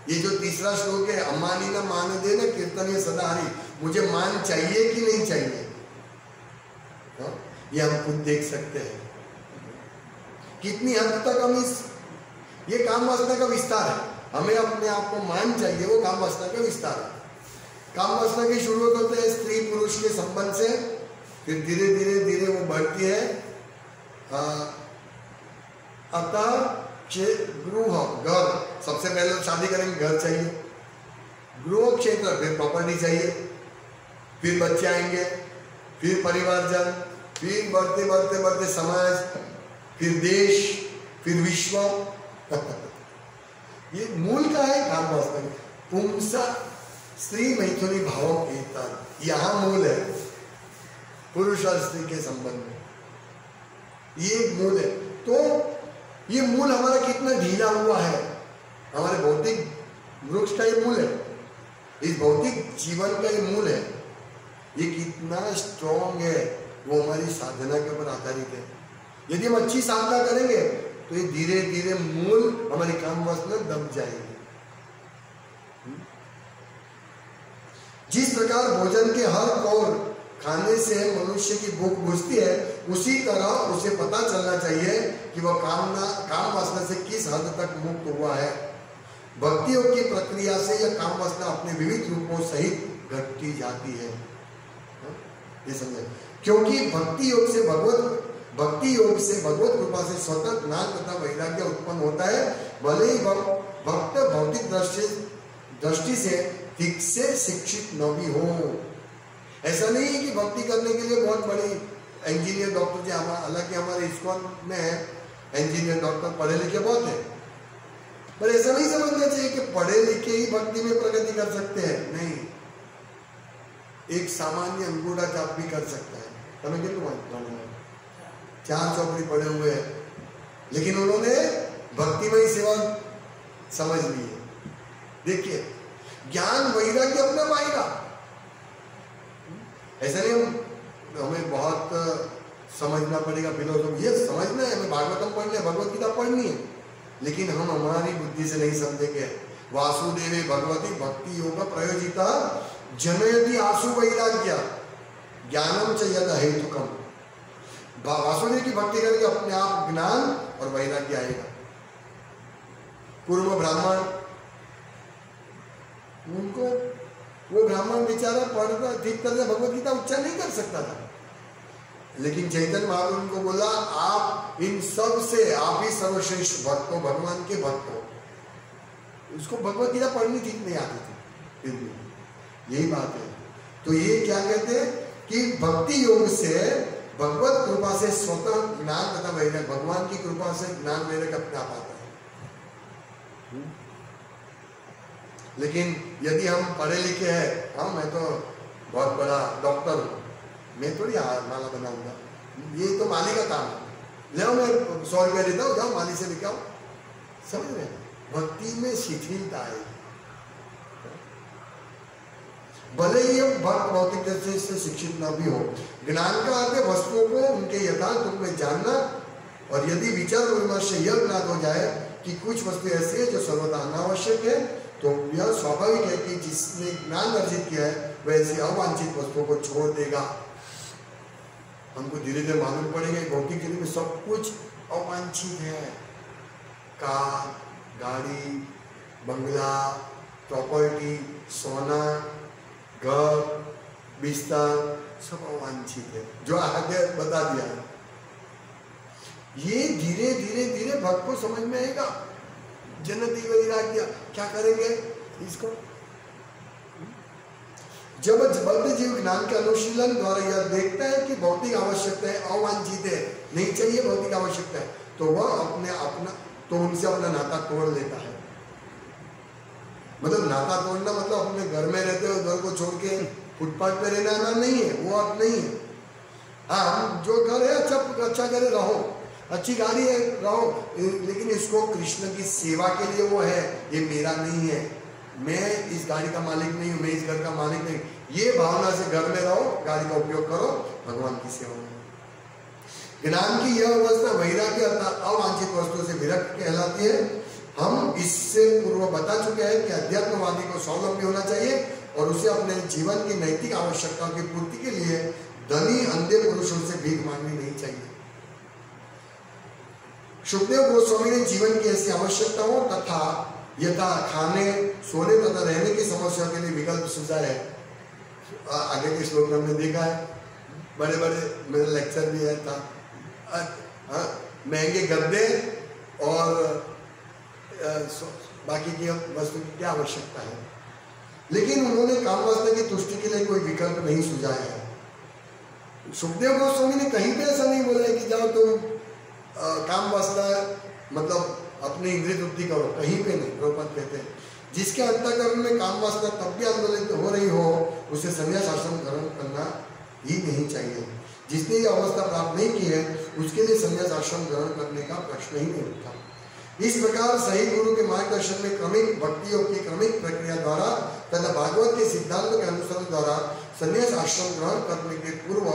ये जो तीसरा श्लोक है, अम्मानी न मान दे न कीर्तन सदा हरि, मुझे मान चाहिए कि नहीं चाहिए, ये हम खुद देख सकते हैं। कितनी हद तक हम ये काम वासना का विस्तार है। हमें अपने आप को मान चाहिए, वो काम वासना का विस्तार है। काम वासना की शुरुआत होते हैं स्त्री पुरुष के संबंध से, फिर धीरे धीरे धीरे वो बढ़ती है। अतः गृह घर, सबसे पहले तो शादी करेंगे, घर चाहिए, गृह क्षेत्र, फिर प्रॉपर्टी चाहिए, फिर बच्चे आएंगे, फिर परिवारजन, फिर बढ़ते बढ़ते बढ़ते समाज, फिर देश, फिर विश्व। ये मूल का है काम वासना। पुंसा स्त्री मैथुनी भाव कीर्तन, यहां मूल है पुरुष और स्त्री के संबंध में, ये मूल है। तो ये मूल हमारा कितना ढीला हुआ है, हमारे भौतिक वृक्ष का ये मूल है, इस भौतिक जीवन का ये मूल है, ये कितना स्ट्रॉन्ग है, वो हमारी साधना के ऊपर आधारित है। यदि हम अच्छी साधना करेंगे तो ये धीरे धीरे मूल हमारी काम वासना दब जाएगी। जिस प्रकार भोजन के हर कौर खाने से मनुष्य की भूख बुझती है, उसी तरह उसे पता चलना चाहिए कि वह काम वासना से किस हद तक मुक्त हुआ है। भक्ति योग की प्रक्रिया से यह काम वासना अपने विविध रूपों सहित घटती जाती है। ये समझे, क्योंकि भक्ति योग से भगवत कृपा से स्वतः ज्ञान तथा वैराग्य उत्पन्न होता है। भले ही भक्त भौतिक दृष्टि से ठीक से शिक्षित न भी हो। ऐसा नहीं है कि भक्ति करने के लिए बहुत बड़ी इंजीनियर डॉक्टर जी, हालांकि हमारे इस्कॉन में है इंजीनियर डॉक्टर पढ़े लिखे बहुत है, पर ऐसा नहीं समझना चाहिए कि पढ़े लिखे ही भक्ति में प्रगति कर सकते हैं। नहीं, एक सामान्य अंगूठा छाप भी कर सकता है। तुम्हें कितना 4 चौपड़ी पढ़े हुए हैं, लेकिन उन्होंने भक्तिमय सेवा समझ ली है। देखिए, ज्ञान वैराग्य अपना पाएगा। ऐसा नहीं हमें बहुत समझना पड़ेगा, फिलोसॉफी ये समझना है, हमें भागवतम पढ़ना है, भगवत गीता पढ़नी है, लेकिन हम हमारी बुद्धि से नहीं समझेंगे। वासुदेवे भगवती भक्ति योग प्रयोजिता जनयति आशु वैराग्य ज्ञानम च यद हेतुकम। वासुदेव की भक्ति करके अपने आप ज्ञान और वैराग्य आएगा। पूर्व ब्राह्मण, उनको वो ब्राह्मण बेचारा पढ़ता ठीक तरह से भगवत गीता उच्चारण नहीं कर सकता था, लेकिन चैतन्य महाप्रभु उनको बोला आप इन सब से आप ही सर्वश्रेष्ठ भक्त हो, भगवान के भक्त हो। उसको भगवत गीता पढ़नी ठीक नहीं आती थी, फिर भी यही बात है। तो ये क्या कहते हैं कि भक्ति योग से भगवत कृपा से स्वतः ज्ञान तथा वैराग्य, भगवान की कृपा से ज्ञान वैराग्य अपने आप आता है। लेकिन यदि हम पढ़े लिखे हैं, हाँ मैं तो बहुत बड़ा डॉक्टर हूँ, मैं थोड़ी माला बनाऊंगा, ये तो माली का काम है, ले मैं 100 रुपया देता हूँ, जाओ माली से लेके आओ। समझ रहे हैं, भक्ति में शिथिलता है। भले ही हम भौतिक दृष्टि से शिक्षित न भी हो, ज्ञान का अर्थ है वस्तुओं को उनके यथार्थ रूप में जानना, और यदि विचार विमर्श से यह ज्ञात हो जाए कि कुछ वस्तु ऐसी है जो सर्वथा अनावश्यक है, तो यह स्वाभाविक है कि जिसने ज्ञान अर्जित किया है वह ऐसी अवांछित वस्तुओं को छोड़ देगा। हमको धीरे धीरे मालूम पड़ेगा भौतिक जगत में सब कुछ अवांछित है। कार, गाड़ी, बंगला, प्रॉपर्टी, सोना, घर, बिस्तर, सब अवांछित है, जो आगे बता दिया। ये धीरे धीरे धीरे भक्त को समझ में आएगा। जनती वैराग्य क्या करेंगे इसको? जब बद्ध जीव ज्ञान के अनुशीलन द्वारा यह देखता है कि भौतिक आवश्यकता है अवांछित है, नहीं चाहिए भौतिक आवश्यकता है, तो वह तो उनसे अपना नाता तोड़ लेता है। मतलब नाता तोड़ना मतलब अपने घर में रहते हो, घर को छोड़ के फुटपाथ पे रहना नहीं है, वो अर्थ नहीं है। हाँ, जो घर है अच्छा करे रहो, अच्छी गाड़ी है रहो, लेकिन इसको कृष्ण की सेवा के लिए वो है, ये मेरा नहीं है, मैं इस गाड़ी का मालिक नहीं हूँ, मैं इस घर का मालिक नहीं। ये भावना से घर में रहो, गाड़ी का उपयोग करो, भगवान की सेवा में। ज्ञान की यह अवस्था वैराग्य अर्थात अवांछित वस्तुओं से विरक्त कहलाती है। हम इससे पूर्व बता चुके हैं कि अध्यात्मवादी को स्वावलंबी होना चाहिए और उसे अपने जीवन की नैतिक आवश्यकताओं की पूर्ति के लिए धनी अंधे पुरुषों से भीख मांगनी नहीं चाहिए। सुखदेव गोस्वामी ने जीवन की ऐसी आवश्यकताओं तथा यथा खाने, सोने तथा रहने की समस्याओं के लिए विकल्प सुझाए है। आगे के श्लोक में हमने देखा है, बड़े बड़े मेरा लेक्चर भी है था, महंगे गद्दे और बाकी की वस्तु की क्या आवश्यकता है, लेकिन उन्होंने काम वासना की तुष्टि के लिए कोई विकल्प नहीं सुझाया है। सुखदेव गोस्वामी ने कहीं पे ऐसा नहीं बोला है कि जाओ तुम काम वासना मतलब अपनी इंद्रिय तृप्ति करो, कहीं पे नहीं। प्रभुपाद कहते हैं जिसके अंतःकरण में काम वासना तब भी आंदोलित हो रही हो, उसे संन्यास आश्रम ग्रहण करना ही नहीं चाहिए। जिसने ये अवस्था प्राप्त नहीं की है उसके लिए संन्यास आश्रम ग्रहण करने का प्रश्न ही नहीं उठता। इस प्रकार सही गुरु के मार्गदर्शन में क्रमिक भक्ति योग की क्रमिक प्रक्रिया द्वारा तथा भागवत के सिद्धांत के अनुसरण द्वारा संन्यास आश्रम ग्रहण करने के पूर्व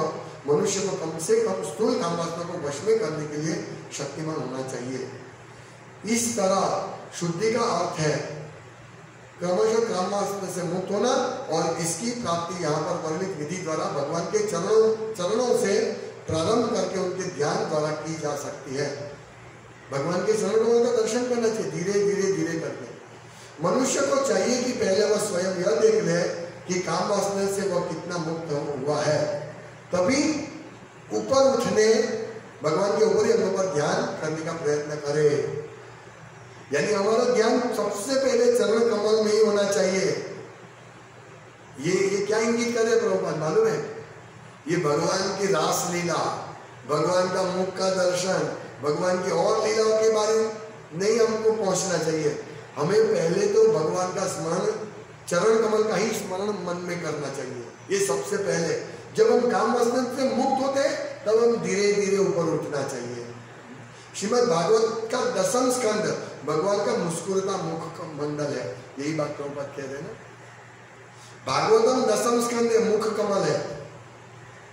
मनुष्य को कम से कम स्थूल काम वासना को वश में करने के लिए शक्तिमान होना चाहिए। इस तरह शुद्धि का अर्थ है क्रमशः काम वासना से मुक्त होना, और इसकी प्राप्ति यहाँ पर वर्णित विधि द्वारा भगवान के चरणों से प्रारंभ करके उनके ध्यान द्वारा की जा सकती है। भगवान के चरणों का दर्शन करना चाहिए धीरे धीरे धीरे करके। मनुष्य को चाहिए कि पहले वह स्वयं यह देख ले कि काम वासना से वह कितना मुक्त हुआ है, तभी ऊपर उठने भगवान के ऊपरी अंगों पर ध्यान करने का प्रयत्न करे। यानी हमारा ध्यान सबसे पहले चरण कमल में ही होना चाहिए। ये क्या इंगित करे प्रभुपाद मालूम है? ये भगवान की रास लीला, भगवान का मुख का दर्शन, भगवान की और लीलाओं के बारे में नहीं हमको पहुंचना चाहिए। हमें पहले तो भगवान का स्मरण, चरण कमल का ही स्मरण मन में करना चाहिए। ये सबसे पहले जब हम काम वासना से मुक्त होते हैं तब हम धीरे धीरे ऊपर उठना चाहिए। श्रीमद् भागवत का 10वां स्कंद भगवान का मुस्कुरता मुख मंडल है, यही बात प्रभुपाद कह रहे हैं ना। भागवतम 10वां स्कंद मुख कमल है,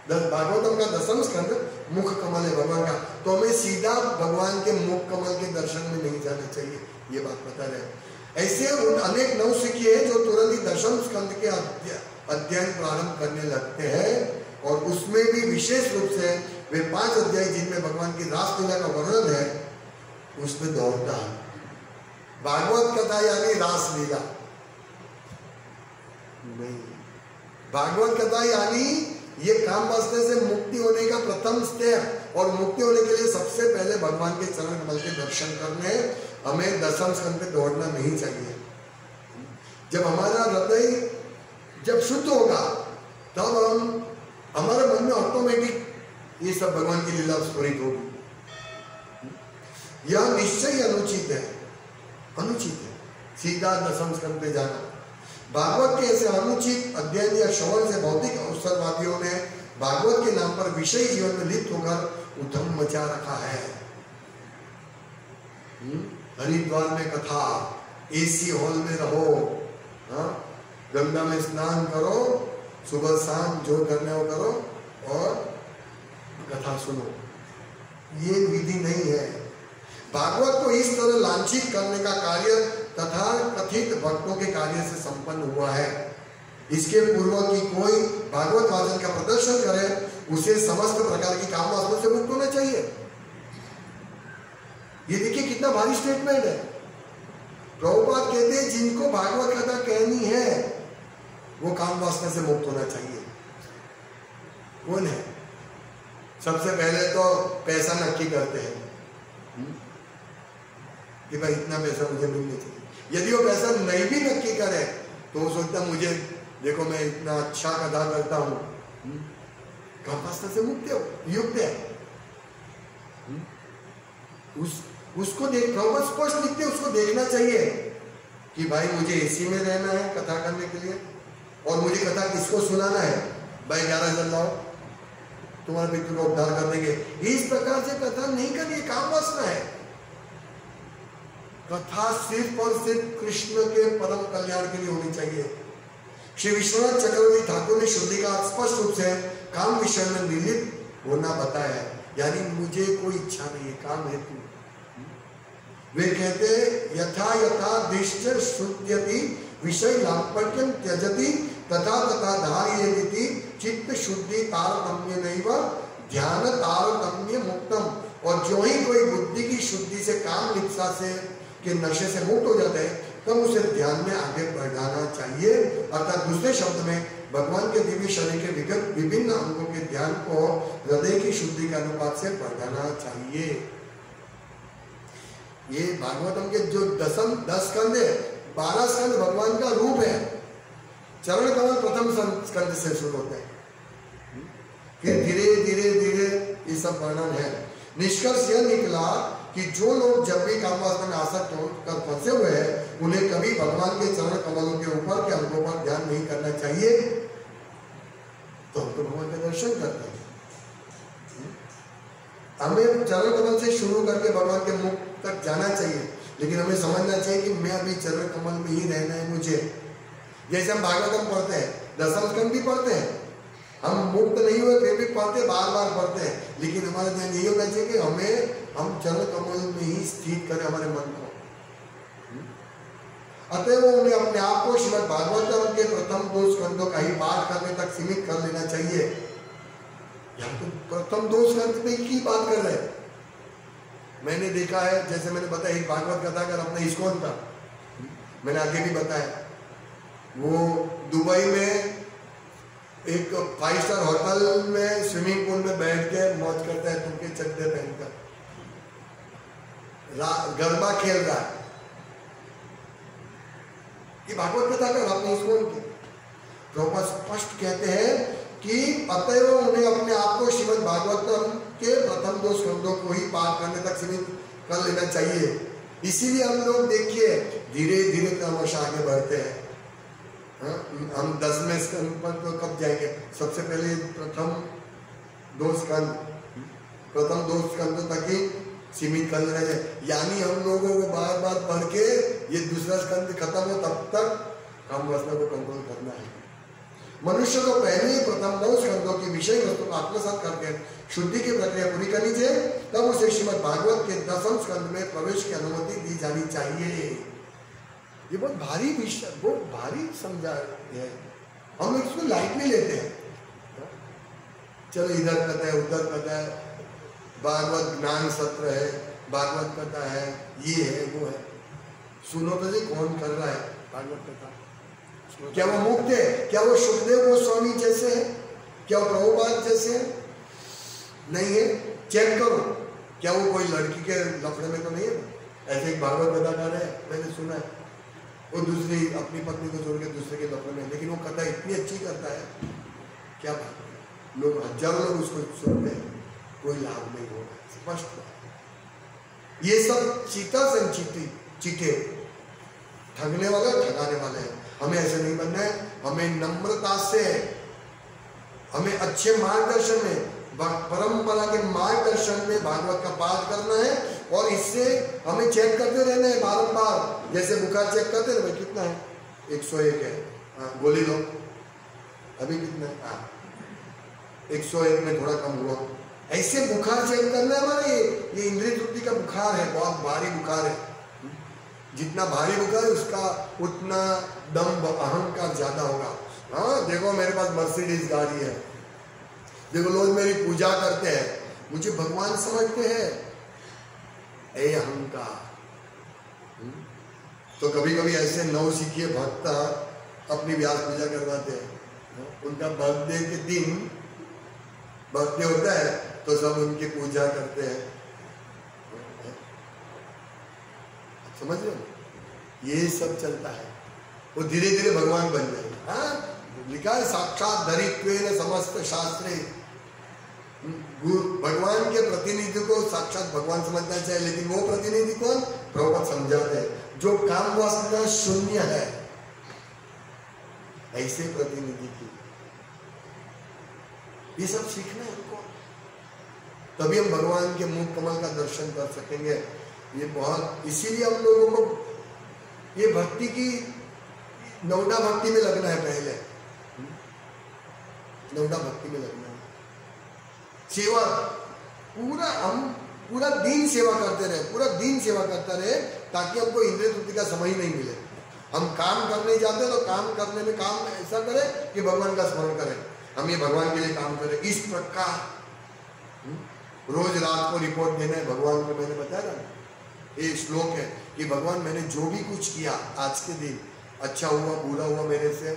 भागवतम का 10वां स्कंद मुख कमल है भगवान का, तो हमें सीधा भगवान के मुख कमल के दर्शन में नहीं जाना चाहिए, ये बात बता रहे। ऐसे अनेक नवसिखिए हैं जो तुरंत ही 10वें स्कंद के अध्ययन प्रारंभ करने लगते हैं, और उसमें भी विशेष रूप से वे 5 अध्याय जिनमें भगवान की रासलीला का वर्णन है उसमें दौड़ता है। भागवत कथा यानी रासलीला नहीं, भागवत कथा यानी ये काम वासना से मुक्ति होने का प्रथम स्टेप, और मुक्ति होने के लिए सबसे पहले भगवान के चरण कमल के दर्शन करने, हमें 10वें स्कंद पे दौड़ना नहीं चाहिए। जब हमारा हृदय जब शुद्ध होगा तब हम हमारे मन में ऑटोमेटिक ये सब भगवान की लीला स्फुरित होगी। यह निश्चय अनुचित है, अनुचित है सीधा 10वें स्कंद पे जाना। भागवत के ऐसे अनुचित अध्ययन या श्रवण से भौतिक अवसरवादियों ने भागवत के नाम पर विषय जीवन में लिप्त होकर उधम मचा रखा है। हरिद्वार में कथा, एसी हॉल में रहो, गंगा में स्नान करो, सुबह शाम जो करने हो करो और कथा सुनो, ये विधि नहीं है। भागवत को इस तरह लांछित करने का कार्य तथा कथित भक्तों के कार्य से संपन्न हुआ है। इसके पूर्व की कोई भागवत वाचन का प्रदर्शन करे उसे समस्त प्रकार की काम वासना से मुक्त होना चाहिए। ये देखिए कितना भारी स्टेटमेंट है। प्रभुपाद कहते हैं जिनको भागवत कथा कहनी है वो काम वासना से मुक्त होना चाहिए। कौन है? सबसे पहले तो पैसा नक्की करते हैं कि भाई इतना पैसा मुझे मिलना चाहिए। यदि वो पैसा नहीं भी नक्की करे तो वो सोचता मुझे देखो मैं इतना अच्छा कथा करता हूं, काम वासना से मुक्त हो, युक्त है। उसको देख स्पष्ट लिखते, उसको देखना चाहिए कि भाई मुझे एसी में रहना है कथा करने के लिए, और मुझे कथा किसको सुनाना है? भाई 11 जन लाओ तुम्हारे पितृ को उद्धार कर देंगे। इस प्रकार से कथा नहीं करनी, काम वासना है। कथा सिर्फ और सिर्फ कृष्ण के परम कल्याण के लिए होनी चाहिए। श्री विश्वनाथ चक्रवर्ती ठाकुर ने शुद्धि का स्पष्ट रूप से काम विषय में निर्लिप्त होना बताया है, यानी मुझे कोई इच्छा नहीं है, काम है तू। वे कहते यथा यथा दृष्ट शुद्ध्यति विषय लांपट्यम त्यजति तथा तथा धारयति चित्त शुद्धि तारतम्य नैव ध्यान तारतम्य मुक्तम। और जो ही कोई बुद्धि की शुद्धि से काम लिप्सा से के नशे से मुक्त हो जाता है तब उसे ध्यान में आगे बढ़ाना चाहिए। अर्थात दूसरे शब्द में भगवान के दिव्य शरीर के विगत विभिन्न अंगों के ध्यान को हृदय की शुद्धि के अनुपात से बढ़ाना चाहिए। ये भागवतम के जो 10 स्कंद है, 12 स्कंद भगवान का रूप है। चरण कमल प्रथम स्कंद से शुरू होते हैं, फिर धीरे धीरे धीरे ये सब वर्णन है। निष्कर्ष यह निकला कि जो लोग जब भी काम वासना में आसक्त होकर फंसे हुए हैं उन्हें कभी भगवान के चरण कमलों के ऊपर के अंगों पर ध्यान नहीं करना चाहिए, तो हम तो भगवान का दर्शन करते हैं। हमें चरण कमल से शुरू करके भगवान के मुख तक जाना चाहिए, लेकिन हमें समझना चाहिए कि मैं अभी चरण कमल में ही रहना है मुझे। जैसे हम भागवतम पढ़ते हैं, 10वें स्कंद भी पढ़ते हैं, हम मुक्त नहीं हुए फिर भी पढ़ते, बार बार पढ़ते हैं, लेकिन हमारा ध्यान यही होना चाहिए कि हम चरण कमल में ही स्थित करें हमारे मन को। अतः वो उन्हें अपने आप को श्रीमद् भागवतम के प्रथम 2 स्कंदों का ही पाठ करने तक सीमित कर लेना चाहिए। यहाँ तो प्रथम 2 स्कंद पे की बात कर रहे हैं। मैंने देखा है, जैसे मैंने बताया एक भागवत कथा कर अपना इस्कॉन का, मैंने आगे भी बताया, वो दुबई में एक 5 स्टार होटल में स्विमिंग पूल में बैठ के मौज करता है, तुमके चड्डे पहनकर गरबा खेल रहा है। ये भागवत कथा कर अपने इस्कॉन की। प्रभुपाद स्पष्ट कहते हैं कि अतएव उन्हें अपने आप को श्रीमद् भागवतम के प्रथम 2 स्कंदों को ही पाठ करने तक सीमित कर लेना चाहिए। इसीलिए हम लोग देखिए धीरे धीरे क्रमशः आगे बढ़ते हैं। हम 10वें स्कंद पर तो कब जाएंगे? सबसे पहले प्रथम 2 स्कंद तक ही सीमित कर लेना चाहिए। यानी हम लोगों को बार बार पढ़ के ये दूसरा स्कंद खत्म हो तब तक काम वासना को कंट्रोल करना है। मनुष्य को पहले ही प्रथम 9 स्कंदों की विषय वस्तु को आत्मसात करके शुद्धि की प्रक्रिया पूरी करनी चाहिए, तब उसे श्रीमद् भागवत के 10वें स्कंद में प्रवेश की अनुमति दी जानी चाहिए। ये बहुत भारी विषय, बहुत भारी समझा है, हम इसको लाइटली लेते हैं। चलो इधर कथा है, उधर कथा है, भागवत ज्ञान सत्र है, भागवत कथा है, ये है वो है। सुनो तो जी कौन कर रहा है भागवत कथा? क्या वो मुक्त है? क्या वो सुखदेव गोस्वामी जैसे है? क्या वो प्रभुपाद जैसे है? नहीं है। चेक करो, क्या वो कोई लड़की के लफड़े में तो नहीं है? ऐसे एक भागवत कथाकार है, मैंने सुना है, वो दूसरी अपनी पत्नी को छोड़ के दूसरे के लफड़े में, लेकिन वो कथा इतनी अच्छी करता है, क्या बात है, लोग हजारों लोग उसको सुनते हैं, कोई लाभ नहीं होगा। स्पष्ट। ये सब चीटा संचीटी चीटे, ठगने वाला ठगाने वाले हैं। हमें ऐसे नहीं बनना है, हमें नम्रता से, हमें अच्छे मार्गदर्शन में, परंपरा के मार्गदर्शन में भागवत का पाठ करना है, और इससे हमें चेक करते रहना है बारंबार। जैसे बुखार चेक करते हैं, भाई कितना है? 101 है, हाँ गोली लो। अभी कितना है? हाँ 101 में थोड़ा कम हुआ। ऐसे बुखार चेक करना है हमारा। ये इंद्रिय तृप्ति का बुखार है, बहुत भारी बुखार है। जितना भारी बुखार है उसका उतना दम्भ अहंकार ज्यादा होगा। हाँ देखो मेरे पास मर्सिडीज गाड़ी है, देखो लोग मेरी पूजा करते हैं, मुझे भगवान समझते हैं, ए अहंकार। तो कभी कभी ऐसे नवसिखिए भक्त अपनी व्यास पूजा करवाते हैं। उनका बर्थडे के दिन बर्थडे होता है तो सब उनकी पूजा करते हैं। समझ रहे हो? ये सब चलता है, वो धीरे धीरे भगवान बन जाएंगे। हाँ लिखा है साक्षात धरित्वेन समस्त शास्त्रे। भगवान के प्रतिनिधि को साक्षात भगवान समझना चाहिए, लेकिन वो प्रतिनिधि कौन? प्रभुपाद समझाते हैं, जो काम वासना शून्य है, ऐसे प्रतिनिधि की ये सब सीखना है हमको, तभी हम भगवान के मुख कमल का दर्शन कर सकेंगे। ये बहुत, इसीलिए हम लोगों को ये भक्ति की नौडा भक्ति में लगना है। पहले नौडा भक्ति में लगना है, सेवा पूरा दिन सेवा करते रहे, पूरा दिन सेवा करता रहे, ताकि हमको इंद्रिय तृप्ति का समय ही नहीं मिले। हम काम करने जाते हैं तो काम करने में काम ऐसा करें कि भगवान का स्मरण करें, हम ये भगवान के लिए काम करें। इस प्रकार रोज रात को रिपोर्ट देना है भगवान को। मैंने बताया ना, ये श्लोक है कि भगवान मैंने जो भी कुछ किया आज के दिन, अच्छा हुआ बुरा हुआ मेरे से,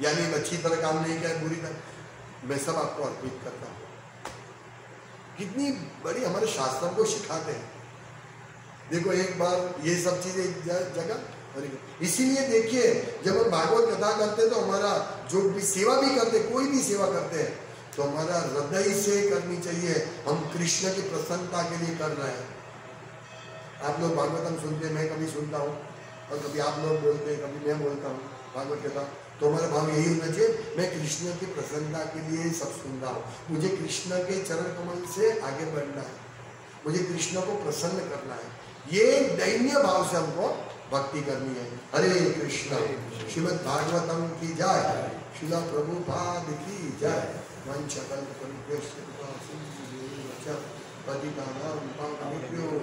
यानी अच्छी तरह काम नहीं किया बुरी तरह, मैं सब आपको अर्पित करता हूँ। कितनी बड़ी हमारे शास्त्रों को सिखाते हैं। देखो एक बार ये सब चीजें एक जगह, इसीलिए देखिए जब हम भागवत कथा करते हैं तो हमारा जो भी सेवा भी करते, कोई भी सेवा करते हैं, तो हमारा हृदय से करनी चाहिए। हम कृष्ण की प्रसन्नता के लिए कर रहे हैं। आप लोग भागवतम सुनते हैं, मैं कभी सुनता हूँ, और कभी आप लोग बोलते हैं, कभी मैं बोलता हूँ भागवत कथा, तो हमारा भाव यही होना चाहिए, मैं कृष्ण की प्रसन्नता के लिए सब सुन रहा हूँ, मुझे कृष्ण के चरण कमल से आगे बढ़ना है, मुझे कृष्ण को प्रसन्न करना है। ये दैन्य भाव से हमको भक्ति करनी है। हरे कृष्ण। श्रीमद् भागवतम की जय, श्रील प्रभुपाद की जय। पतितानां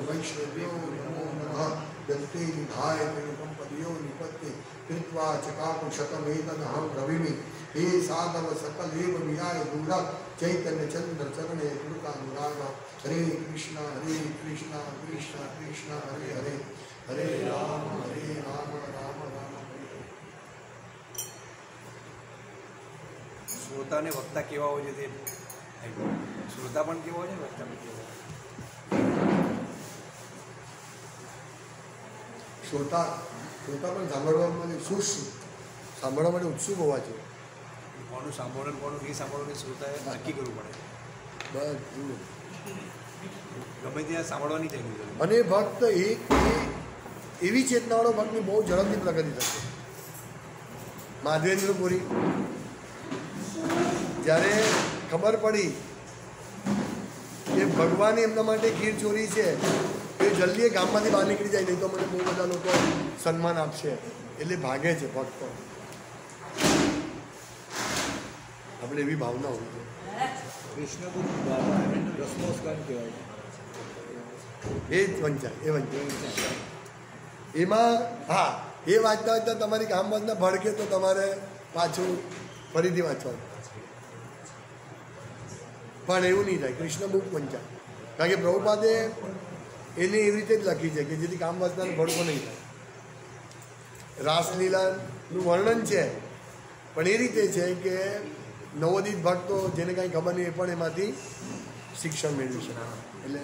वैष्णव्यो नमो नमः। दत्ते निधाय पदियो निपत्ते कृत्वा चकाकुशतमेतदहं ब्रवीमि। हे साधव सकलेव विहाय दूरः चैतन्य चंद्र चरणे कृतानुराग। हरे कृष्ण कृष्ण कृष्ण हरे हरे, हरे राम राम राम हरे हरे। श्रोता ने वक्ता केवा हो जे श्रोता पण केवा हो वक्ता पण केवा। श्रोता પણ સાંભળવામાં સાંભળવા ઉત્સુક હોવા જોઈએ. કોનું સાંભળવું કોનું નહીં સાંભળવું શ્રોતાએ નક્કી કરવું પડે. બધું ગમે ત્યાં સાંભળવાની થઈ ગયું. અને ભક્ત એવી ચેતનાવાળો ભક્તની બહુ ઝડપથી પ્રગતિ થશે. માધવેન્દ્રપુરી જ્યારે ખબર પડી કે ભગવાને એમના માટે ખીર ચોરી છે, એ જલ્દી ગામમાંથી બહાર નીકળી જાય, નહીં તો મને બહુ બધા લોકો સન્માન આપશે, એટલે ભાગે છે ભક્તો. આપણે એવી ભાવના હોવી જોઈએ. કૃષ્ણ રસમોસ્કાન કહેવાય એ જ વંચાય એમાં. હા, એ વાંચતા વાંચતા તમારી કામ વાંચના ભડકે તો તમારે પાછું ફરીથી વાંચવાનું. પણ એવું નહીં થાય. કૃષ્ણ બુક વંચાય, કારણ કે પ્રભુપાદે એને એવી રીતે જ લખી છે કે જેથી કામ વાંચનાનો ભડકો નહીં થાય. રાસલીલાનું વર્ણન છે, પણ એ રીતે છે કે નવોદિત ભક્તો જેને કાંઈ ખબર નહીં એ પણ એમાંથી શિક્ષણ મેળવી શકે. એટલે